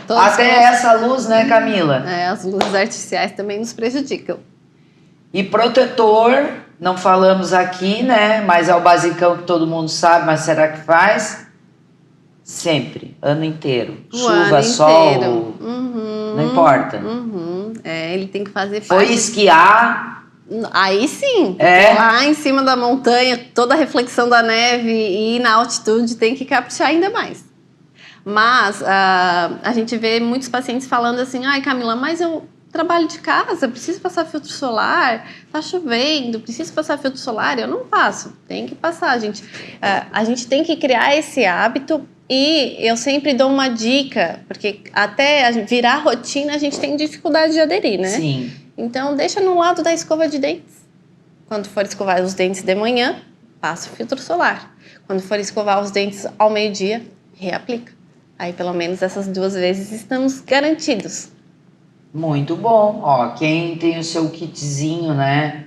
Speaker 1: Até essa luz, né, Camila?
Speaker 2: As luzes artificiais também nos prejudicam.
Speaker 1: E protetor, não falamos aqui, né? Mas é o basicão que todo mundo sabe, mas será que faz? Sempre, ano inteiro. Chuva, sol, não importa.
Speaker 2: Ele tem que fazer
Speaker 1: Foi
Speaker 2: parte.
Speaker 1: esquiar.
Speaker 2: Aí sim,
Speaker 1: É.
Speaker 2: lá em cima da montanha, toda a reflexão da neve e na altitude tem que caprichar ainda mais. Mas a gente vê muitos pacientes falando assim, ai Camila, mas eu trabalho de casa, preciso passar filtro solar, tá chovendo, preciso passar filtro solar, eu não passo, tem que passar, gente. A gente tem que criar esse hábito e eu sempre dou uma dica, porque até virar rotina a gente tem dificuldade de aderir, né?
Speaker 1: Sim.
Speaker 2: Então deixa no lado da escova de dentes. Quando for escovar os dentes de manhã, passa o filtro solar. Quando for escovar os dentes ao meio-dia, reaplica. Aí pelo menos essas 2 vezes estamos garantidos.
Speaker 1: Muito bom. Ó, quem tem o seu kitzinho, né?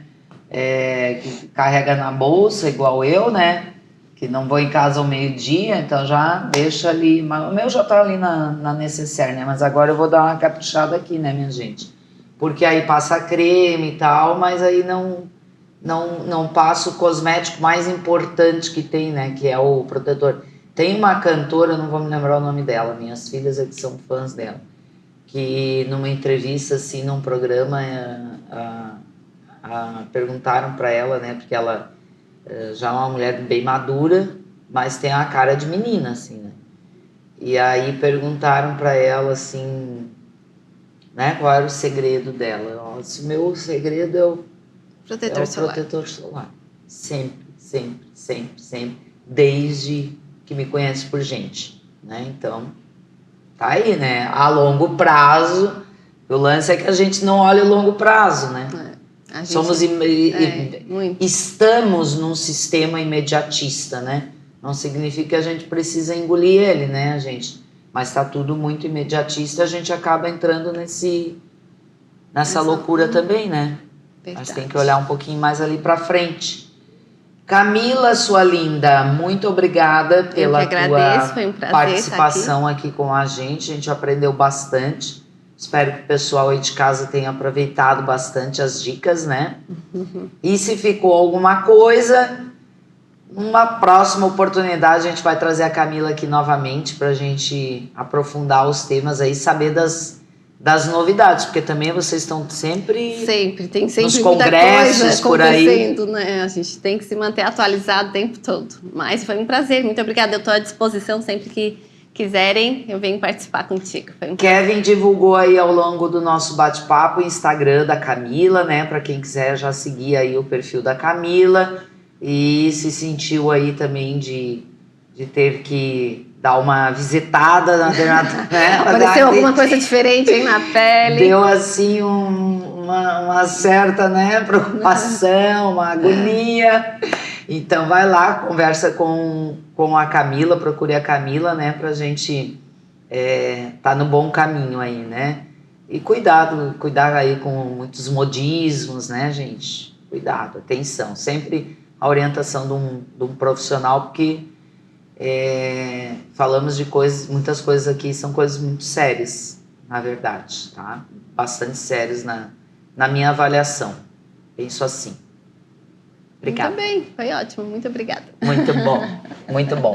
Speaker 1: Que carrega na bolsa, igual eu, né? Que não vou em casa ao meio-dia, então já deixa ali. Mas o meu já tá ali na necessaire, né? Mas agora eu vou dar uma caprichada aqui, né, minha gente? Porque aí passa creme e tal, mas aí não passa o cosmético mais importante que tem, né? Que é o protetor. Tem uma cantora, não vou me lembrar o nome dela, minhas filhas é que são fãs dela, que numa entrevista, assim, num programa, perguntaram para ela, né? Porque ela já é uma mulher bem madura, mas tem a cara de menina, assim, né? E aí perguntaram para ela, assim, né? Qual era o segredo dela? Ela disse, o meu segredo é o protetor solar. Sempre, sempre, sempre, sempre. Desde que me conhece por gente, né? Então, tá aí, né? A longo prazo, o lance é que a gente não olha o longo prazo, né? Estamos num sistema imediatista, né? Não significa que a gente precisa engolir ele, né, gente? Mas tá tudo muito imediatista, a gente acaba entrando nessa loucura também, né?
Speaker 2: Verdade.
Speaker 1: Mas tem que olhar um pouquinho mais ali pra frente. Camila, sua linda, muito obrigada pela tua
Speaker 2: foi um prazer
Speaker 1: participação aqui com a gente aprendeu bastante. Espero que o pessoal aí de casa tenha aproveitado bastante as dicas, né? E se ficou alguma coisa, numa próxima oportunidade a gente vai trazer a Camila aqui novamente para a gente aprofundar os temas aí, saber das novidades, porque também vocês estão sempre
Speaker 2: tem sempre
Speaker 1: nos
Speaker 2: muita
Speaker 1: congressos
Speaker 2: coisa
Speaker 1: por aí.
Speaker 2: acontecendo, né? A gente tem que se manter atualizado o tempo todo. Mas foi um prazer, muito obrigada. Eu estou à disposição sempre que quiserem, eu venho participar contigo. Foi um prazer.
Speaker 1: Kevin divulgou aí ao longo do nosso bate-papo o Instagram da Camila, né? Para quem quiser já seguir aí o perfil da Camila e se sentiu aí também de ter que dar uma visitada na né?
Speaker 2: Apareceu alguma coisa diferente aí na pele.
Speaker 1: Deu assim uma certa, né, preocupação, uma agonia. Então vai lá, conversa com a Camila, procure a Camila, né, pra gente tá no bom caminho aí, né? E cuidar aí com muitos modismos, né, gente? Cuidado, atenção, sempre a orientação de um profissional, porque falamos de muitas coisas aqui são coisas muito sérias, na verdade, tá? Bastante sérias na minha avaliação. Penso assim. Obrigada.
Speaker 2: Muito bem, foi ótimo, muito obrigada.
Speaker 1: Muito bom, muito bom.